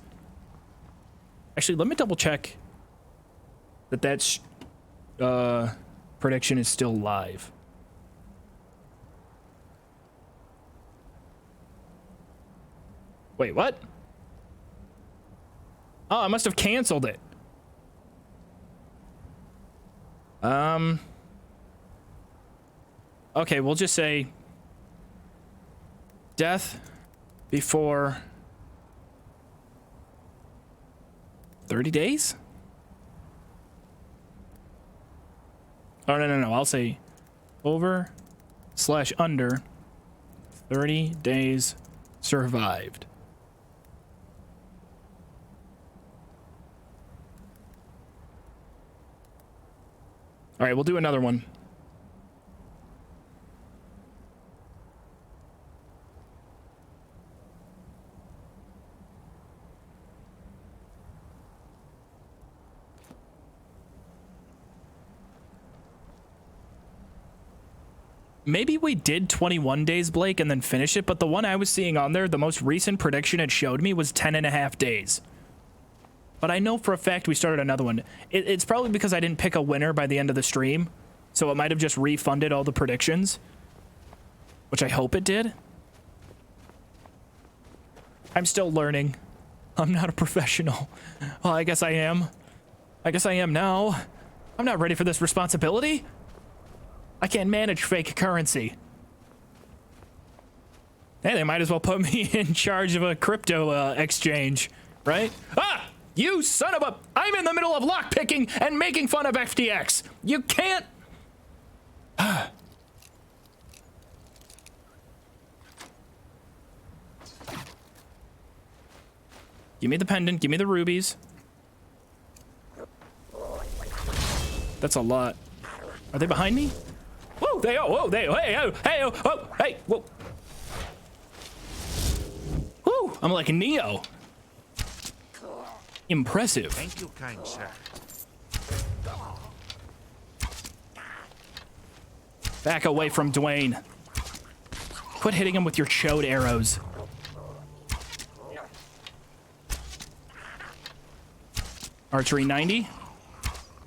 S1: Actually, let me double check that that's prediction is still live. Wait, what? Oh, I must have canceled it. Okay, we'll just say death before 30 days? Oh, no. I'll say over/under 30 days survived. All right, we'll do another one. Maybe we did 21 days, Blake, and then finish it, but the one I was seeing on there, the most recent prediction it showed me was 10.5 days. But I know for a fact we started another one. It's probably because I didn't pick a winner by the end of the stream, so it might have just refunded all the predictions, which I hope it did. I'm still learning. I'm not a professional. Well, I guess I am. I guess I am now. I'm not ready for this responsibility. I can't manage fake currency. Hey, they might as well put me in charge of a crypto exchange, right? Ah! You son of a... I'm in the middle of lockpicking and making fun of FTX. You can't... Give me the pendant. Give me the rubies. That's a lot. Are they behind me? Whoa, they, oh, whoa, they, hey, oh, hey, oh, hey, whoa. Woo, I'm like Neo. Impressive.
S6: Thank you, kind sir.
S1: Back away from Dwayne. Quit hitting him with your chode arrows. Archery 90.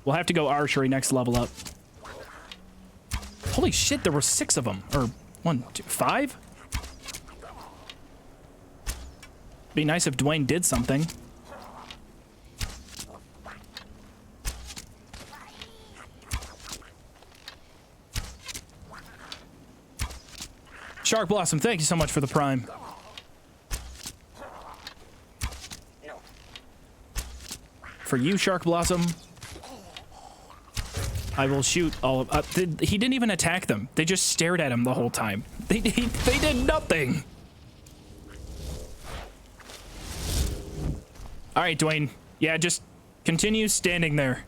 S1: We'll have to go archery next level up. Holy shit, there were 6 of them. Or 1, 2, 5? Be nice if Dwayne did something. Shark Blossom, thank you so much for the prime. For you, Shark Blossom, I will shoot all of... he didn't even attack them. They just stared at him the whole time. They did nothing. All right, Dwayne. Yeah, just continue standing there.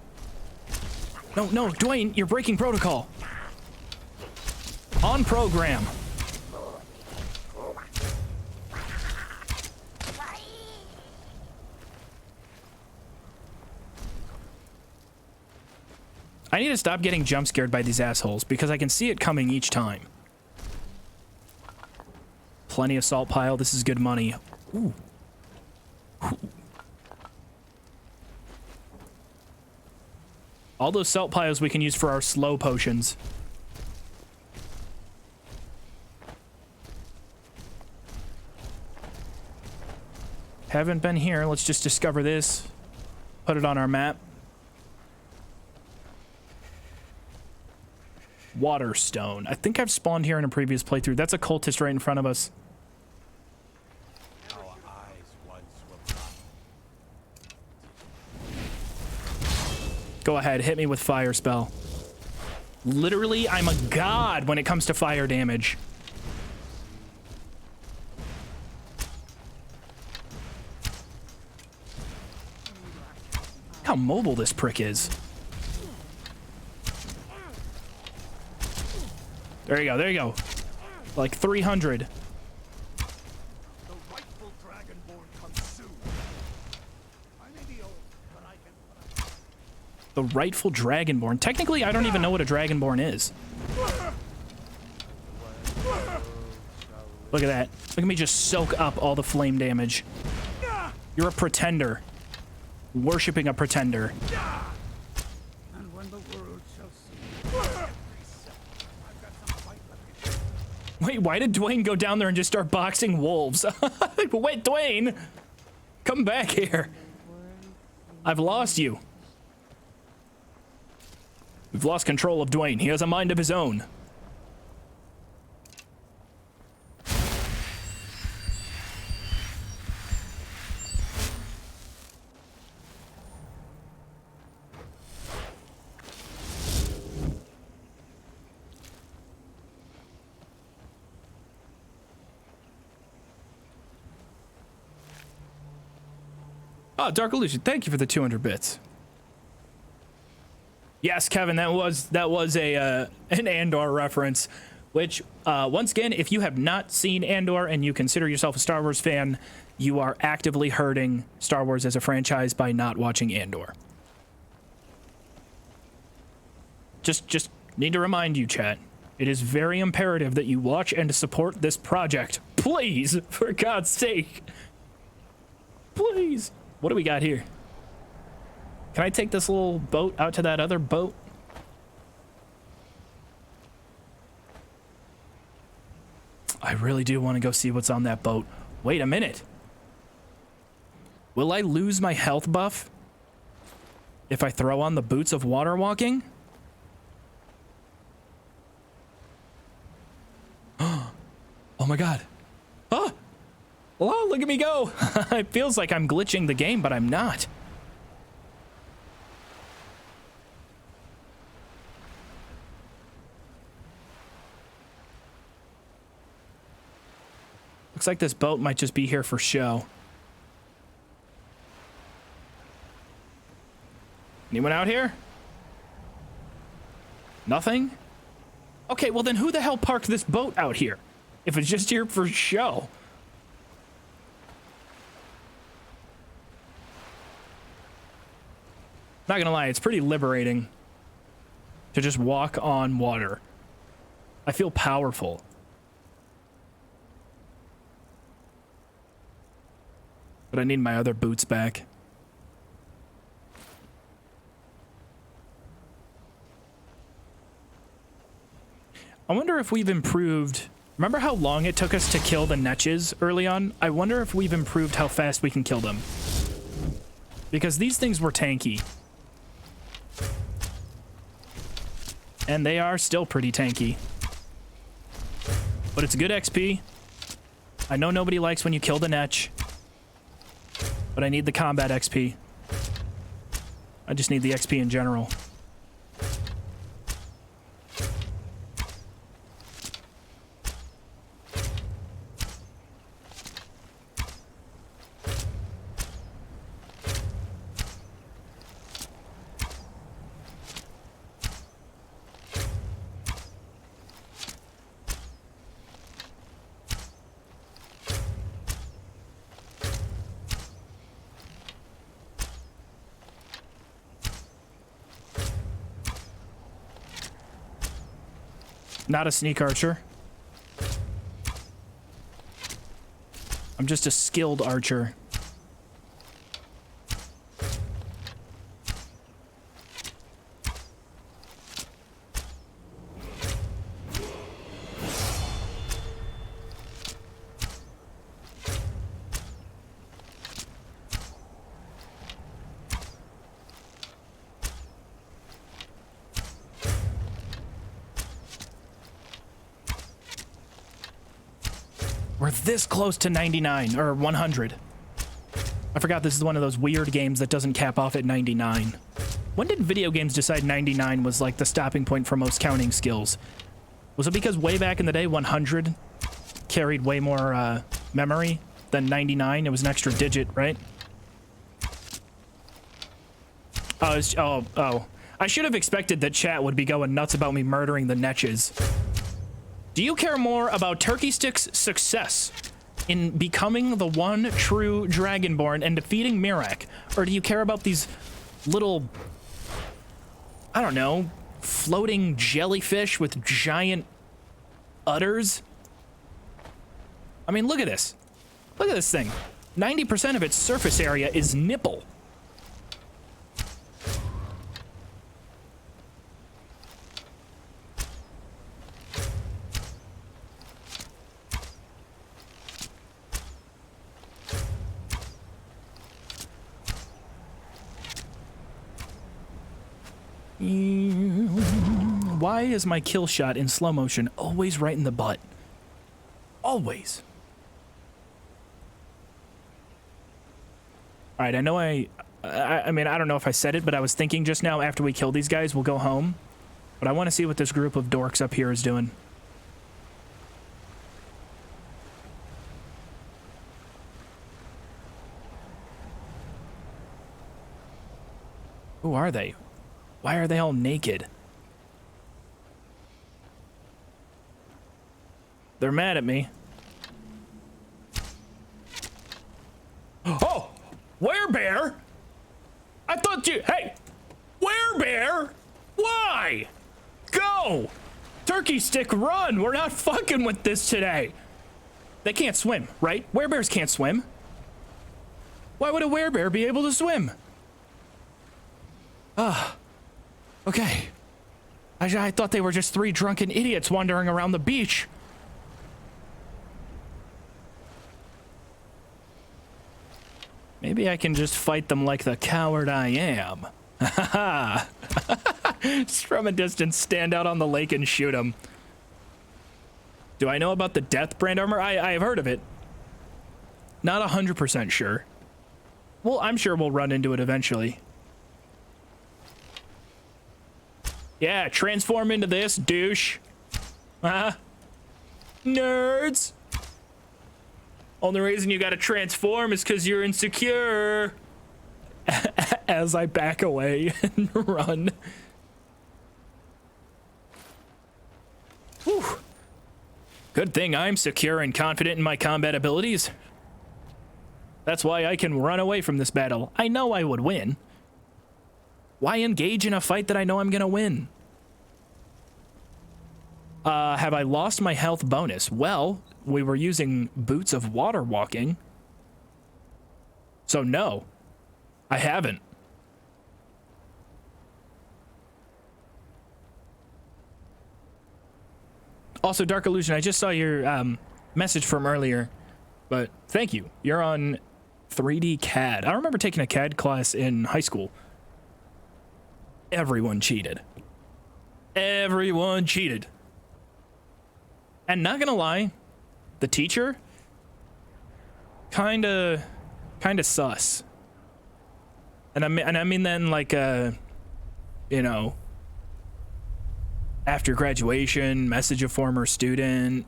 S1: No, Dwayne, you're breaking protocol. On program. I need to stop getting jump scared by these assholes because I can see it coming each time. Plenty of salt pile. This is good money. Ooh. All those salt piles we can use for our slow potions. Haven't been here. Let's just discover this. Put it on our map. Waterstone. I think I've spawned here in a previous playthrough. That's a cultist right in front of us. Go ahead, hit me with fire spell. Literally, I'm a god when it comes to fire damage. How mobile this prick is. There you go. Like 300. The rightful Dragonborn. Technically, I don't even know what a Dragonborn is. Look at that. Look at me just soak up all the flame damage. You're a pretender. worshipping a pretender.
S7: And when the world shall see.
S1: Wait, why did Dwayne go down there and just start boxing wolves? Wait, Dwayne! Come back here. I've lost you. We've lost control of Dwayne. He has a mind of his own. Oh, Dark Illusion, thank you for the 200 bits. Yes, Kevin, that was a an Andor reference, which once again, if you have not seen Andor and you consider yourself a Star Wars fan, you are actively hurting Star Wars as a franchise by not watching Andor. Just need to remind you, chat. It is very imperative that you watch and support this project. Please, for God's sake. Please. What do we got here? Can I take this little boat out to that other boat? I really do want to go see what's on that boat. Wait a minute. Will I lose my health buff if I throw on the boots of water walking? Oh my god. Oh! Oh, look at me go! It feels like I'm glitching the game, but I'm not. Looks like this boat might just be here for show. Anyone out here? Nothing? Okay, well then who the hell parked this boat out here? If it's just here for show. Not gonna lie, it's pretty liberating to just walk on water. I feel powerful. But I need my other boots back. I wonder if we've improved. Remember how long it took us to kill the Netches early on? I wonder if we've improved how fast we can kill them. Because these things were tanky. And they are still pretty tanky. But it's good XP. I know nobody likes when you kill the Netch. But I need the combat XP. I just need the XP in general. Not a sneak archer. I'm just a skilled archer. We're this close to 99 or 100. I forgot this is one of those weird games that doesn't cap off at 99. When did video games decide 99 was like the stopping point for most counting skills? Was it because way back in the day 100 carried way more memory than 99? It was an extra digit, right? Oh. I should have expected that chat would be going nuts about me murdering the Netches. Do you care more about Turkey Stick's success in becoming the one true Dragonborn and defeating Mirak? Or do you care about these little, I don't know, floating jellyfish with giant udders? I mean, look at this. Look at this thing. 90% of its surface area is nipple. Why is my kill shot in slow motion always right in the butt? Always. All right, I know I mean, I don't know if I said it, but I was thinking just now after we kill these guys, we'll go home. But I want to see what this group of dorks up here is doing. Who are they? Why are they all naked? They're mad at me. Oh! Werebear? I thought you... Hey! Werebear? Why? Go! Turkey stick, run! We're not fucking with this today. They can't swim, right? Werebears can't swim. Why would a werebear be able to swim? Okay. I thought they were just 3 drunken idiots wandering around the beach. Maybe I can just fight them like the coward I am. Ha Just from a distance, stand out on the lake and shoot them. Do I know about the death brand armor? I have heard of it. Not 100% sure. Well, I'm sure we'll run into it eventually. Yeah, transform into this, douche. Nerds. Only reason you gotta transform is because you're insecure. As I back away and run. Whew. Good thing I'm secure and confident in my combat abilities. That's why I can run away from this battle. I know I would win. Why engage in a fight that I know I'm gonna win? Have I lost my health bonus? Well, we were using boots of water walking. So no, I haven't. Also, Dark Illusion, I just saw your message from earlier, but thank you. You're on 3D CAD. I remember taking a CAD class in high school. Everyone cheated. Everyone cheated. And not gonna lie, the teacher, kinda sus. And I mean then like you know, after graduation, message a former student,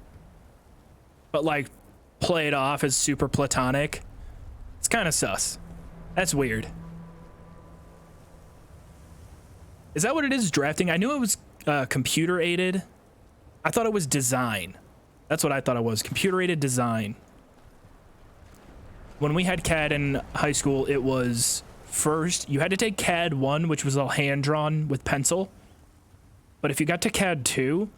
S1: but like play it off as super platonic. It's kind of sus. That's weird. Is that what it is, drafting? I knew it was computer aided. I thought it was design. That's what I thought it was, computer aided design. When we had CAD in high school, it was first, you had to take CAD 1, which was all hand-drawn with pencil. But if you got to CAD 2,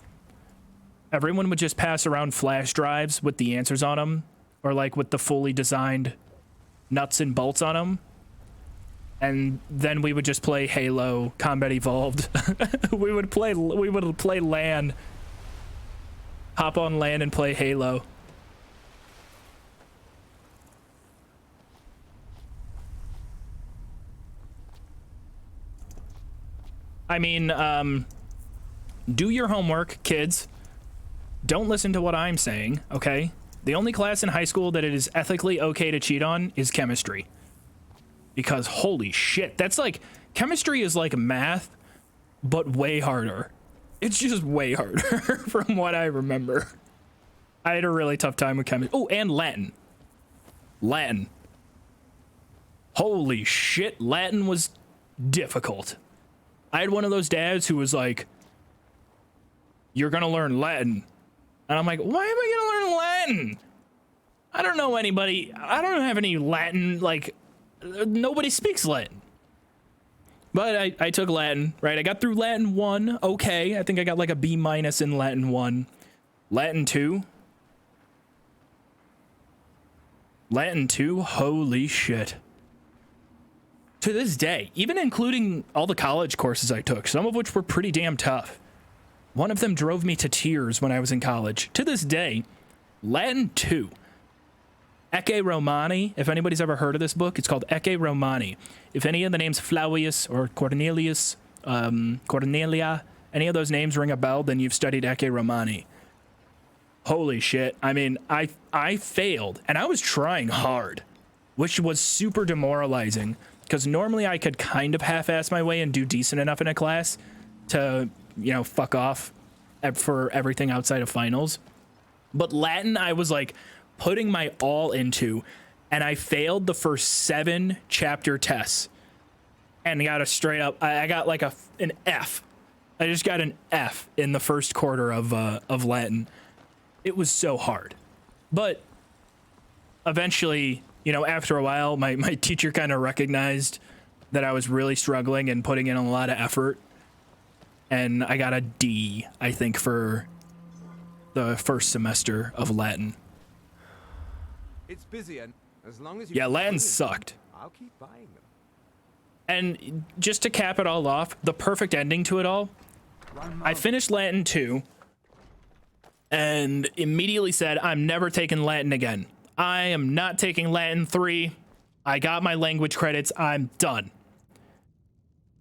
S1: everyone would just pass around flash drives with the answers on them, or like with the fully designed nuts and bolts on them. And then we would just play Halo Combat Evolved. we would play LAN. Hop on LAN and play Halo. I mean, do your homework, kids. Don't listen to what I'm saying, okay? The only class in high school that it is ethically okay to cheat on is chemistry. Because holy shit, that's like, chemistry is like math, but way harder. It's just way harder from what I remember. I had a really tough time with chemistry. Oh, and Latin. Latin. Holy shit, Latin was difficult. I had one of those dads who was like, you're gonna learn Latin. And I'm like, why am I gonna learn Latin? I don't know anybody. I don't have any Latin, like, nobody speaks Latin. But I took Latin, right? I got through Latin 1, okay. I think I got like a B- in Latin 1. Latin 2. Latin 2, holy shit. To this day, even including all the college courses I took, some of which were pretty damn tough. One of them drove me to tears when I was in college. To this day, Latin 2. Ecce Romani, if anybody's ever heard of this book, it's called Ecce Romani. If any of the names Flavius or Cornelius Cornelia, any of those names ring a bell, then you've studied Ecce Romani. Holy shit. I mean, I failed, and I was trying hard, which was super demoralizing, because normally I could kind of half-ass my way and do decent enough in a class to, you know, fuck off for everything outside of finals. But Latin, I was like putting my all into, and I failed the first 7 chapter tests and got a straight up, I got like an F. I just got an F in the first quarter of Latin. It was so hard. But eventually, you know, after a while, my teacher kind of recognized that I was really struggling and putting in a lot of effort. And I got a D, I think, for the first semester of Latin.
S10: It's busy, and as long as you
S1: yeah, Latin sucked.
S10: I'll keep buying them.
S1: And just to cap it all off, the perfect ending to it all, I finished Latin 2 and immediately said, I'm never taking Latin again. I am not taking Latin 3. I got my language credits. I'm done.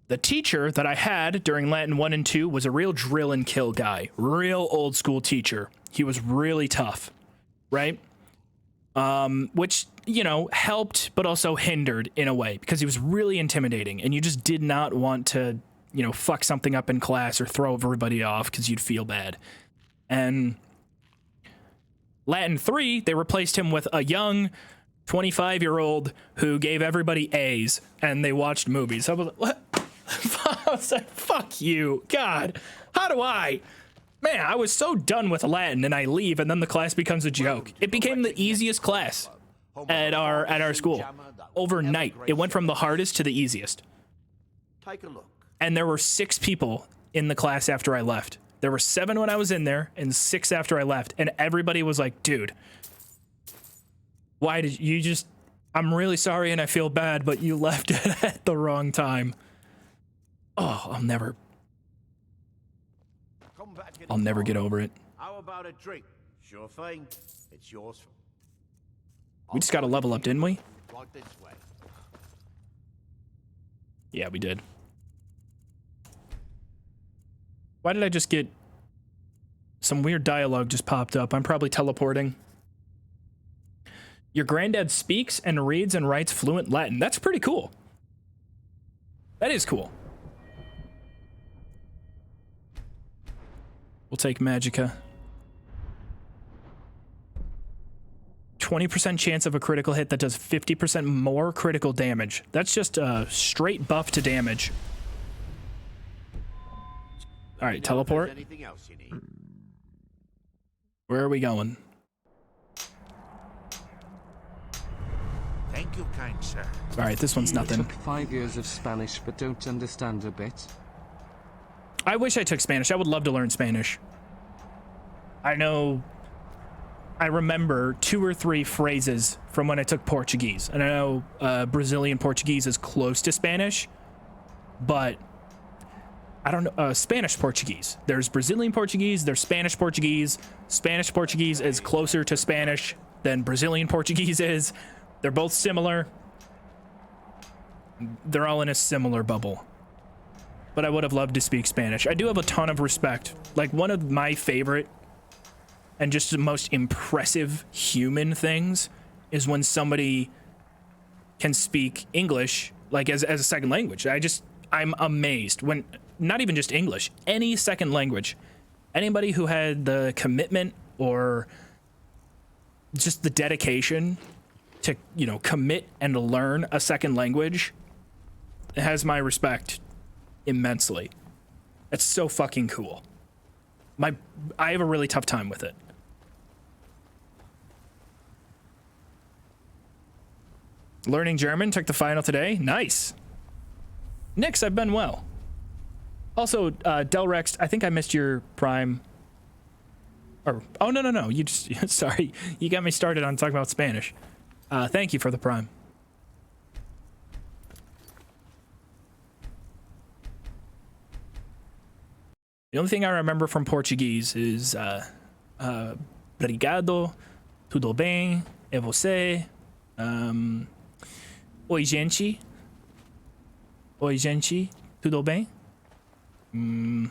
S1: The teacher that I had during Latin 1 and 2 was a real drill and kill guy. Real old school teacher. He was really tough, right? Which, you know, helped but also hindered in a way because he was really intimidating and you just did not want to, you know, fuck something up in class or throw everybody off because you'd feel bad. And Latin 3, they replaced him with a young 25-year-old who gave everybody A's and they watched movies. I was like, what? I was like, fuck you. God, how do I? Man, I was so done with Latin and I leave and then the class becomes a joke. It became the easiest class at our school. Overnight, it went from the hardest to the easiest.
S6: Take a look.
S1: And there were 6 people in the class after I left. There were 7 when I was in there and 6 after I left. And everybody was like, dude, why did you just, I'm really sorry and I feel bad, but you left it at the wrong time. Oh, I'll never get over it.
S6: How about a drink? Sure thing. It's yours.
S1: We just got to level up, didn't we?
S6: Right this way.
S1: Yeah, we did. Why did I just get some weird dialogue just popped up? I'm probably teleporting. Your granddad speaks and reads and writes fluent Latin. That's pretty cool. That is cool. We'll take Magicka. 20% chance of a critical hit that does 50% more critical damage. That's just a straight buff to damage. All right, teleport.
S6: Anything else you need?
S1: Where are we going?
S6: Thank you, kind sir.
S1: All right, this one's nothing.
S2: I took 5 years of Spanish, but don't understand a bit.
S1: I wish I took Spanish. I would love to learn Spanish. I know, I remember 2 or 3 phrases from when I took Portuguese. And I know Brazilian Portuguese is close to Spanish, but I don't know, Spanish Portuguese. There's Brazilian Portuguese, there's Spanish Portuguese. Spanish Portuguese is closer to Spanish than Brazilian Portuguese is. They're both similar. They're all in a similar bubble. But I would have loved to speak Spanish. I do have a ton of respect. Like, one of my favorite and just the most impressive human things is when somebody can speak English, like, as a second language. I'm amazed when, not even just English, any second language. Anybody who had the commitment or just the dedication to, you know, commit and learn a second language has my respect immensely. That's so fucking cool. I have a really tough time with it. Learning German, took the final today. Nice. Nix, I've been well. Also, Delrex, I think I missed your Prime. Or, oh, no. You just, sorry. You got me started on talking about Spanish. Thank you for the Prime. The only thing I remember from Portuguese is Obrigado, tudo bem, e você, oi gente, tudo bem? I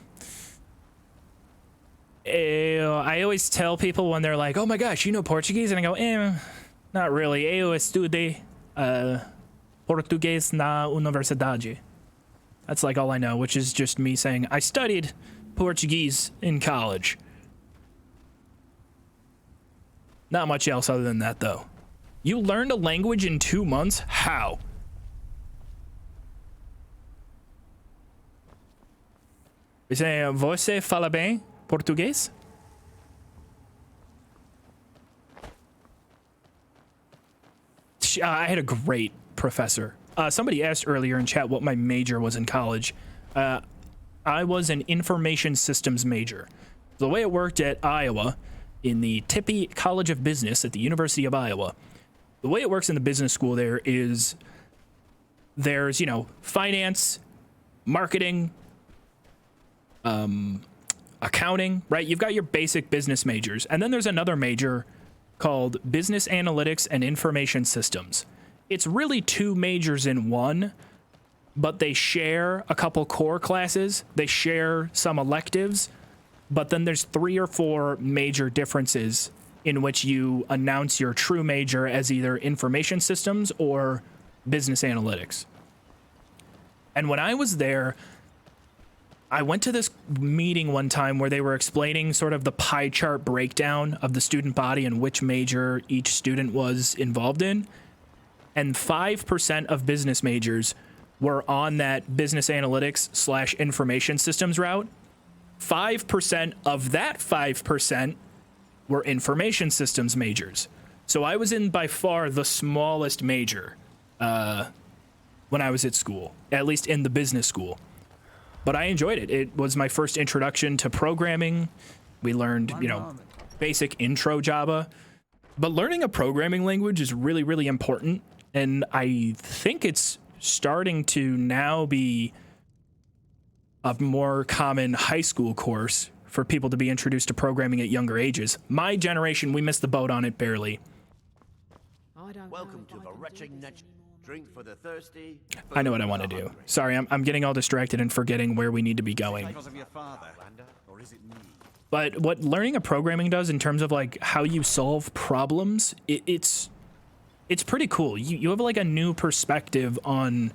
S1: always tell people when they're like, "Oh my gosh, you know Portuguese?" and I go, not really. Eu estudei português na universidade. That's like all I know, which is just me saying I studied Portuguese in college. Not much else other than that, though. You learned a language in 2 months? How? Você fala bem português? I had a great professor. Somebody asked earlier in chat what my major was in college. I was an information systems major. The way it worked at Iowa, in the Tippy College of Business at the University of Iowa, the way it works in the business school there is there's, you know, finance, marketing, accounting, right? You've got your basic business majors. And then there's another major called Business Analytics and Information Systems. It's really 2 majors in one, but they share a couple core classes. They share some electives, but then there's 3 or 4 major differences in which you announce your true major as either information systems or business analytics. And when I was there, I went to this meeting one time where they were explaining sort of the pie chart breakdown of the student body and which major each student was involved in. And 5% of business majors were on that business analytics / information systems route. 5% of that 5% were information systems majors. So I was in by far the smallest major when I was at school, at least in the business school. But I enjoyed it. It was my first introduction to programming. We learned, you know, basic intro Java. But learning a programming language is really, really important. And I think it's starting to now be a more common high school course for people to be introduced to programming at younger ages. My generation, we missed the boat on it barely.
S6: Welcome to the wretched next drink for the thirsty.
S1: I know what I want to do. Sorry, I'm getting all distracted and forgetting where we need to be going.
S6: Because of your father, or is it me?
S1: But what learning a programming does in terms of like how you solve problems, it's pretty cool. You have like a new perspective on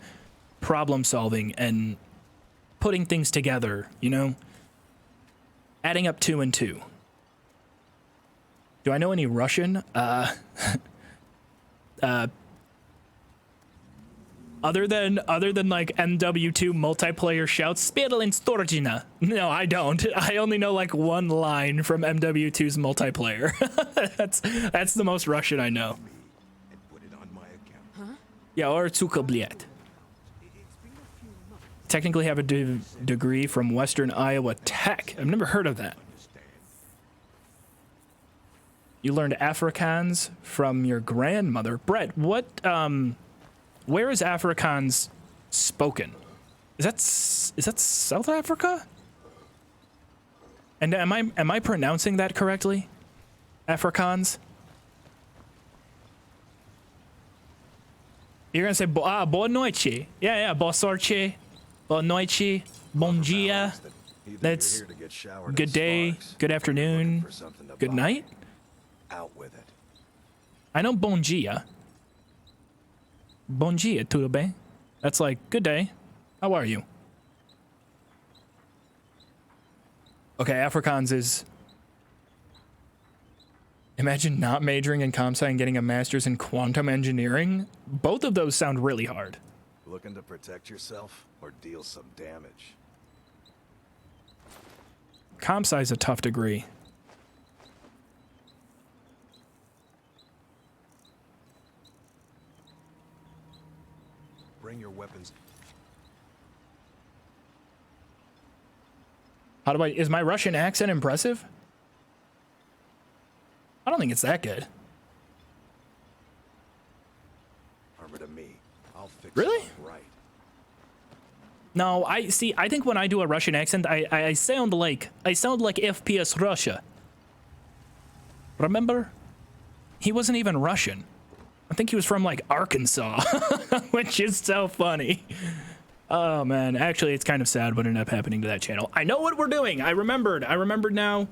S1: problem solving and putting things together, you know? Adding up 2 and 2. Do I know any Russian? Other than like MW2 multiplayer shouts, Spirlin Storgina. No, I don't. I only know like one line from MW2's multiplayer. That's the most Russian I know. Yeah, or Tsukabliet. Technically have a degree from Western Iowa Tech. I've never heard of that. You learned Afrikaans from your grandmother. Brett, what, where is Afrikaans spoken? Is that South Africa? And am I pronouncing that correctly? Afrikaans? You're gonna say boa noite. Yeah, boa sorte, boa noite, bom dia. That's good day, good afternoon, good night.
S5: Out with it.
S1: I know bom dia. Bom dia, tudo bem? That's like, good day. How are you? Okay, Afrikaans is... Imagine not majoring in comp sci and getting a master's in quantum engineering. Both of those sound really hard.
S5: Looking to protect yourself or deal some damage?
S1: Comp sci is a tough degree.
S5: Bring your weapons.
S1: How do is my Russian accent impressive? I don't think it's that good.
S5: Armor to me. I'll fix
S1: really?
S5: it right.
S1: No, I think when I do a Russian accent, I sound like FPS Russia. Remember? He wasn't even Russian. I think he was from like Arkansas, which is so funny. Oh man, actually it's kind of sad what ended up happening to that channel. I know what we're doing. I remembered now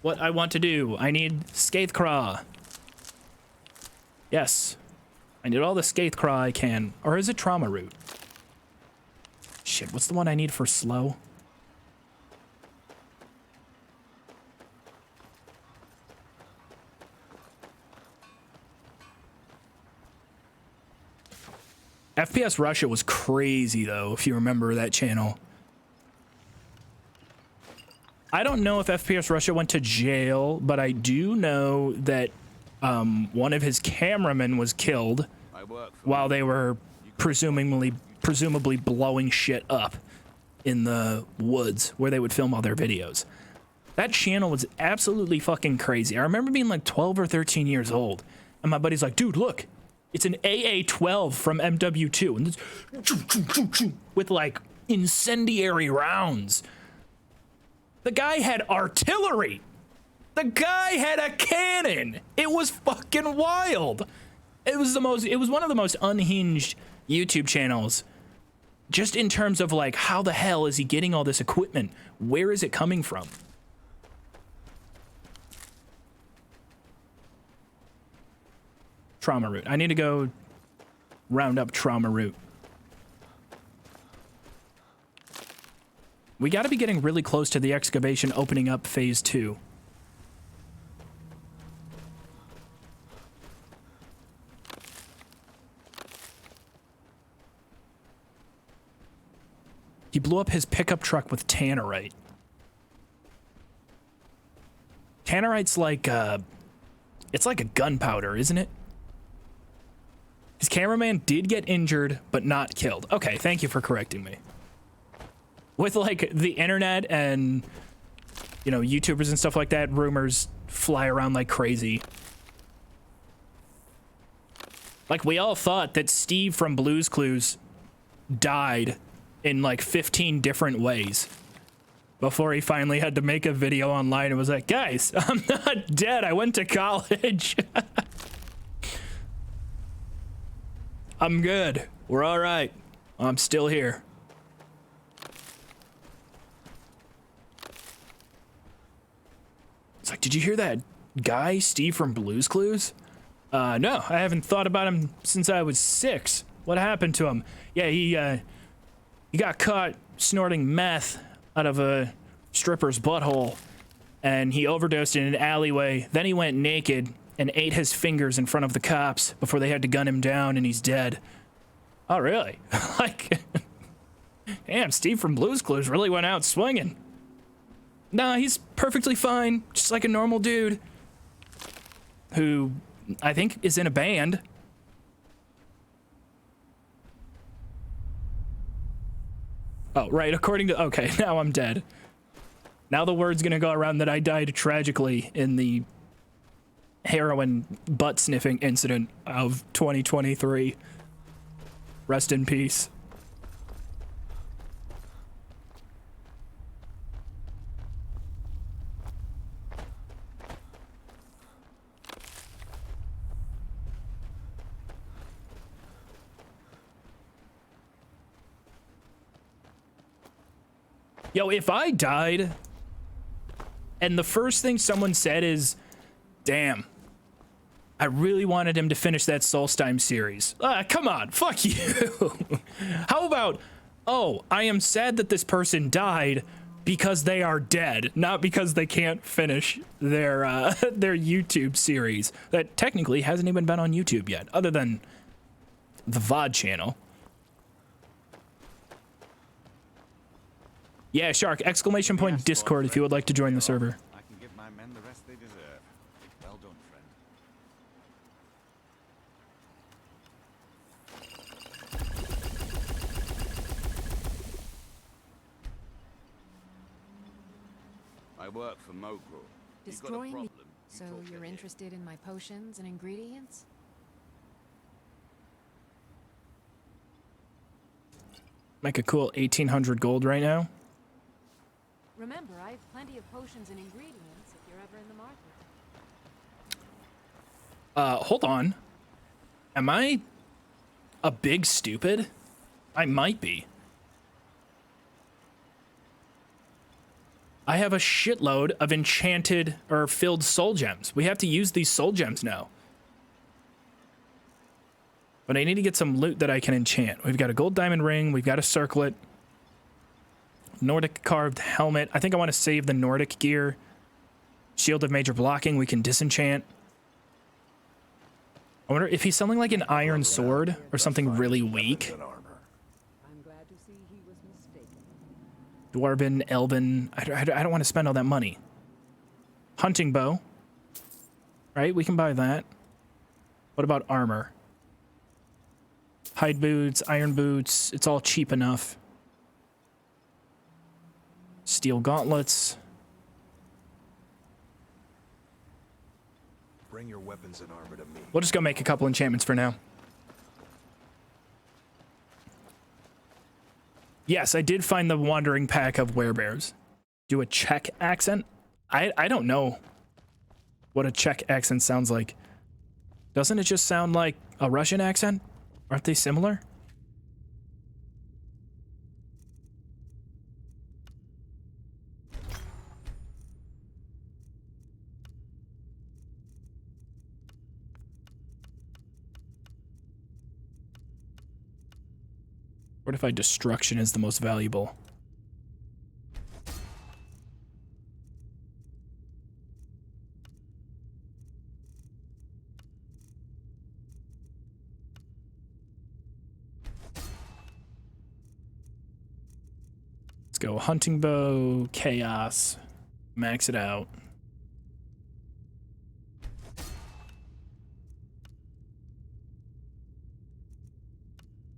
S1: what I want to do. I need Skaithcraw. Yes. I need all the Skaithcraw I can. Or is it Trauma Root? Shit, what's the one I need for slow? FPS Russia was crazy though, if you remember that channel. I don't know if FPS Russia went to jail, but I do know that one of his cameramen was killed while they were presumably blowing shit up in the woods where they would film all their videos. That channel was absolutely fucking crazy. I remember being like 12 or 13 years old, and my buddy's like, dude, look. It's an AA-12 from MW2, and it's with like incendiary rounds. The guy had artillery. The guy had a cannon. It was fucking wild. It was one of the most unhinged YouTube channels, just in terms of like, how the hell is he getting all this equipment? Where is it coming from? Trauma Root. I need to go round up Trauma Root. We got to be getting really close to the excavation opening up phase 2. He blew up his pickup truck with tannerite. Tannerite's like it's like a gunpowder, isn't it? His cameraman did get injured, but not killed. Okay, thank you for correcting me. With like the internet and, you know, YouTubers and stuff like that, rumors fly around like crazy. Like, we all thought that Steve from Blue's Clues died in like 15 different ways before he finally had to make a video online and was like, guys, I'm not dead. I went to college. I'm good. We're all right. I'm still here. It's like, did you hear that guy, Steve from Blue's Clues? No, I haven't thought about him since I was 6. What happened to him? Yeah, he got caught snorting meth out of a stripper's butthole, and he overdosed in an alleyway. Then he went naked and ate his fingers in front of the cops before they had to gun him down, and he's dead. Oh, really? Like, damn, Steve from Blue's Clues really went out swinging. Nah, he's perfectly fine, just like a normal dude who I think is in a band. Oh, right, according to... Okay, now I'm dead. Now the word's gonna go around that I died tragically in the heroin butt-sniffing incident of 2023. Rest in peace. Yo, if I died and the first thing someone said is, damn, I really wanted him to finish that Solstheim series. Come on, fuck you. How about, oh, I am sad that this person died because they are dead, not because they can't finish their their YouTube series that technically hasn't even been on YouTube yet, other than the VOD channel. Yeah, Shark, exclamation point yes, Discord if you would like to join the server. I can give my men the rest they deserve. Well done,
S6: friend. I work for Mogul.
S15: Destroying me. So you're interested in my potions and ingredients?
S1: Make a cool 1800 gold right now.
S15: Remember, I have plenty of potions and ingredients if you're ever in the market.
S1: Hold on. Am I a big stupid? I might be. I have a shitload of enchanted or filled soul gems. We have to use these soul gems now. But I need to get some loot that I can enchant. We've got a gold diamond ring. We've got a circlet. Nordic carved helmet. I think I want to save the Nordic gear. Shield of major blocking. We can disenchant. I wonder if he's selling like an iron sword or something really weak. Dwarven, Elven. I don't want to spend all that money. Hunting bow. Right? We can buy that. What about armor? Hide boots, iron boots. It's all cheap enough. Steel gauntlets.
S5: Bring your weapons and armor to me.
S1: We'll just go make a couple enchantments for now. Yes, I did find the wandering pack of werebears. Do a Czech accent? I don't know what a Czech accent sounds like. Doesn't it just sound like a Russian accent? Aren't they similar? What if destruction is the most valuable? Let's go hunting bow, chaos, max it out.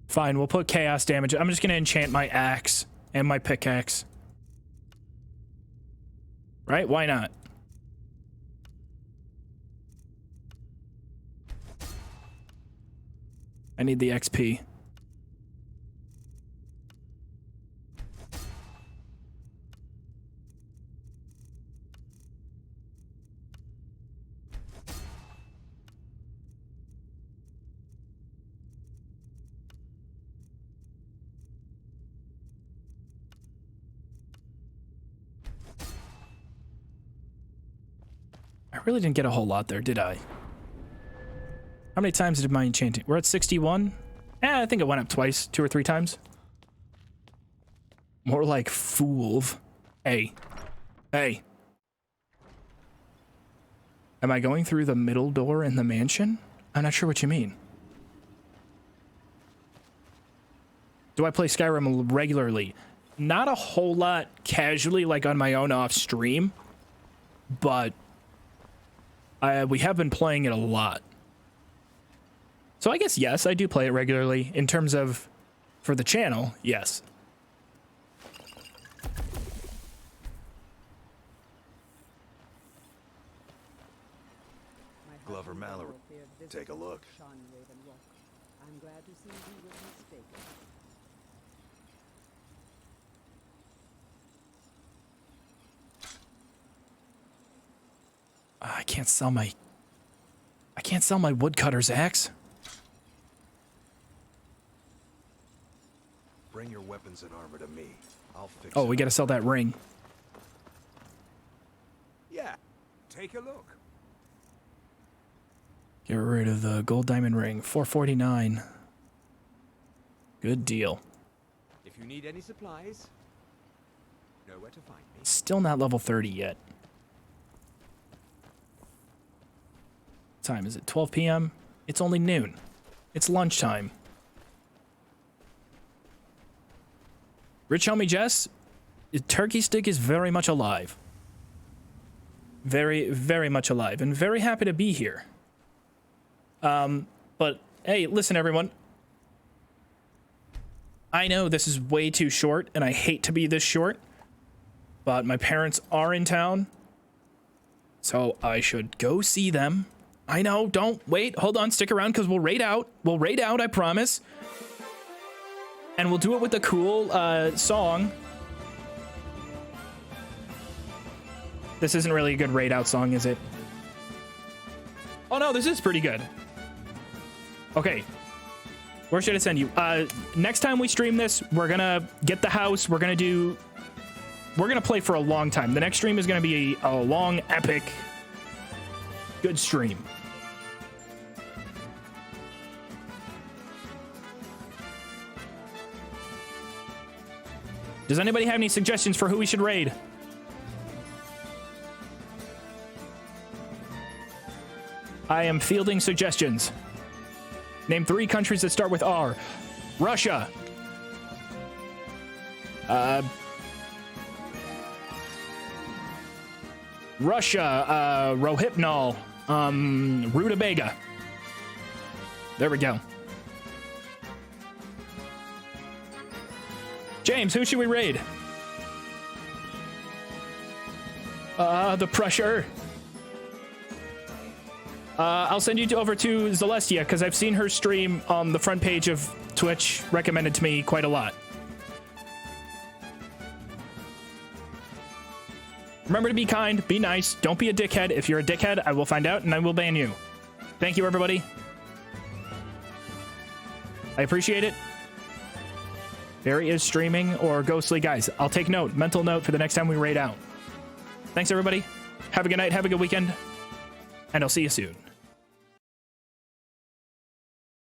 S1: Fine, we'll put chaos damage. I'm just gonna enchant my axe and my pickaxe. Right? Why not? I need the XP. I really didn't get a whole lot there, did I? How many times did my enchanting? We're at 61? I think it went up twice, 2 or 3 times. More like foolv. Hey. Hey. Am I going through the middle door in the mansion? I'm not sure what you mean. Do I play Skyrim regularly? Not a whole lot casually, like on my own off stream, but we have been playing it a lot. So I guess, yes, I do play it regularly. In terms of, for the channel, yes.
S5: Glover Mallory, take a look.
S16: I'm glad to see he was mistaken.
S1: I can't sell my woodcutter's axe.
S5: Bring your weapons and armor to me. I'll fix
S1: Oh, we gotta sell that ring.
S10: Yeah, take a look.
S1: Get rid of the gold diamond ring. 449. Good deal.
S10: If you need any supplies, know where to find me.
S1: Still not level 30 yet. What time is it? 12 p.m. It's only noon. It's lunchtime. Rich homie Jess, turkey stick is very much alive. Very, very much alive, and very happy to be here. But hey, listen everyone. I know this is way too short, and I hate to be this short, but my parents are in town, so I should go see them. I know, don't wait, hold on, stick around, because we'll raid out. We'll raid out, I promise. And we'll do it with a cool song. This isn't really a good raid out song, is it? Oh no, this is pretty good. Okay. Where should I send you? Next time we stream this, we're gonna get the house. We're gonna play for a long time. The next stream is gonna be a long, epic, good stream. Does anybody have any suggestions for who we should raid? I am fielding suggestions. Name 3 countries that start with R. Russia. Russia, Rohypnol, Rutabaga. There we go. James, who should we raid? The Prussia. I'll send you over to Celestia, because I've seen her stream on the front page of Twitch, recommended to me quite a lot. Remember to be kind, be nice, don't be a dickhead. If you're a dickhead, I will find out and I will ban you. Thank you, everybody. I appreciate it. Barry is streaming or Ghostly. Guys, I'll take note, mental note for the next time we raid out. Thanks, everybody. Have a good night, have a good weekend, and I'll see you soon.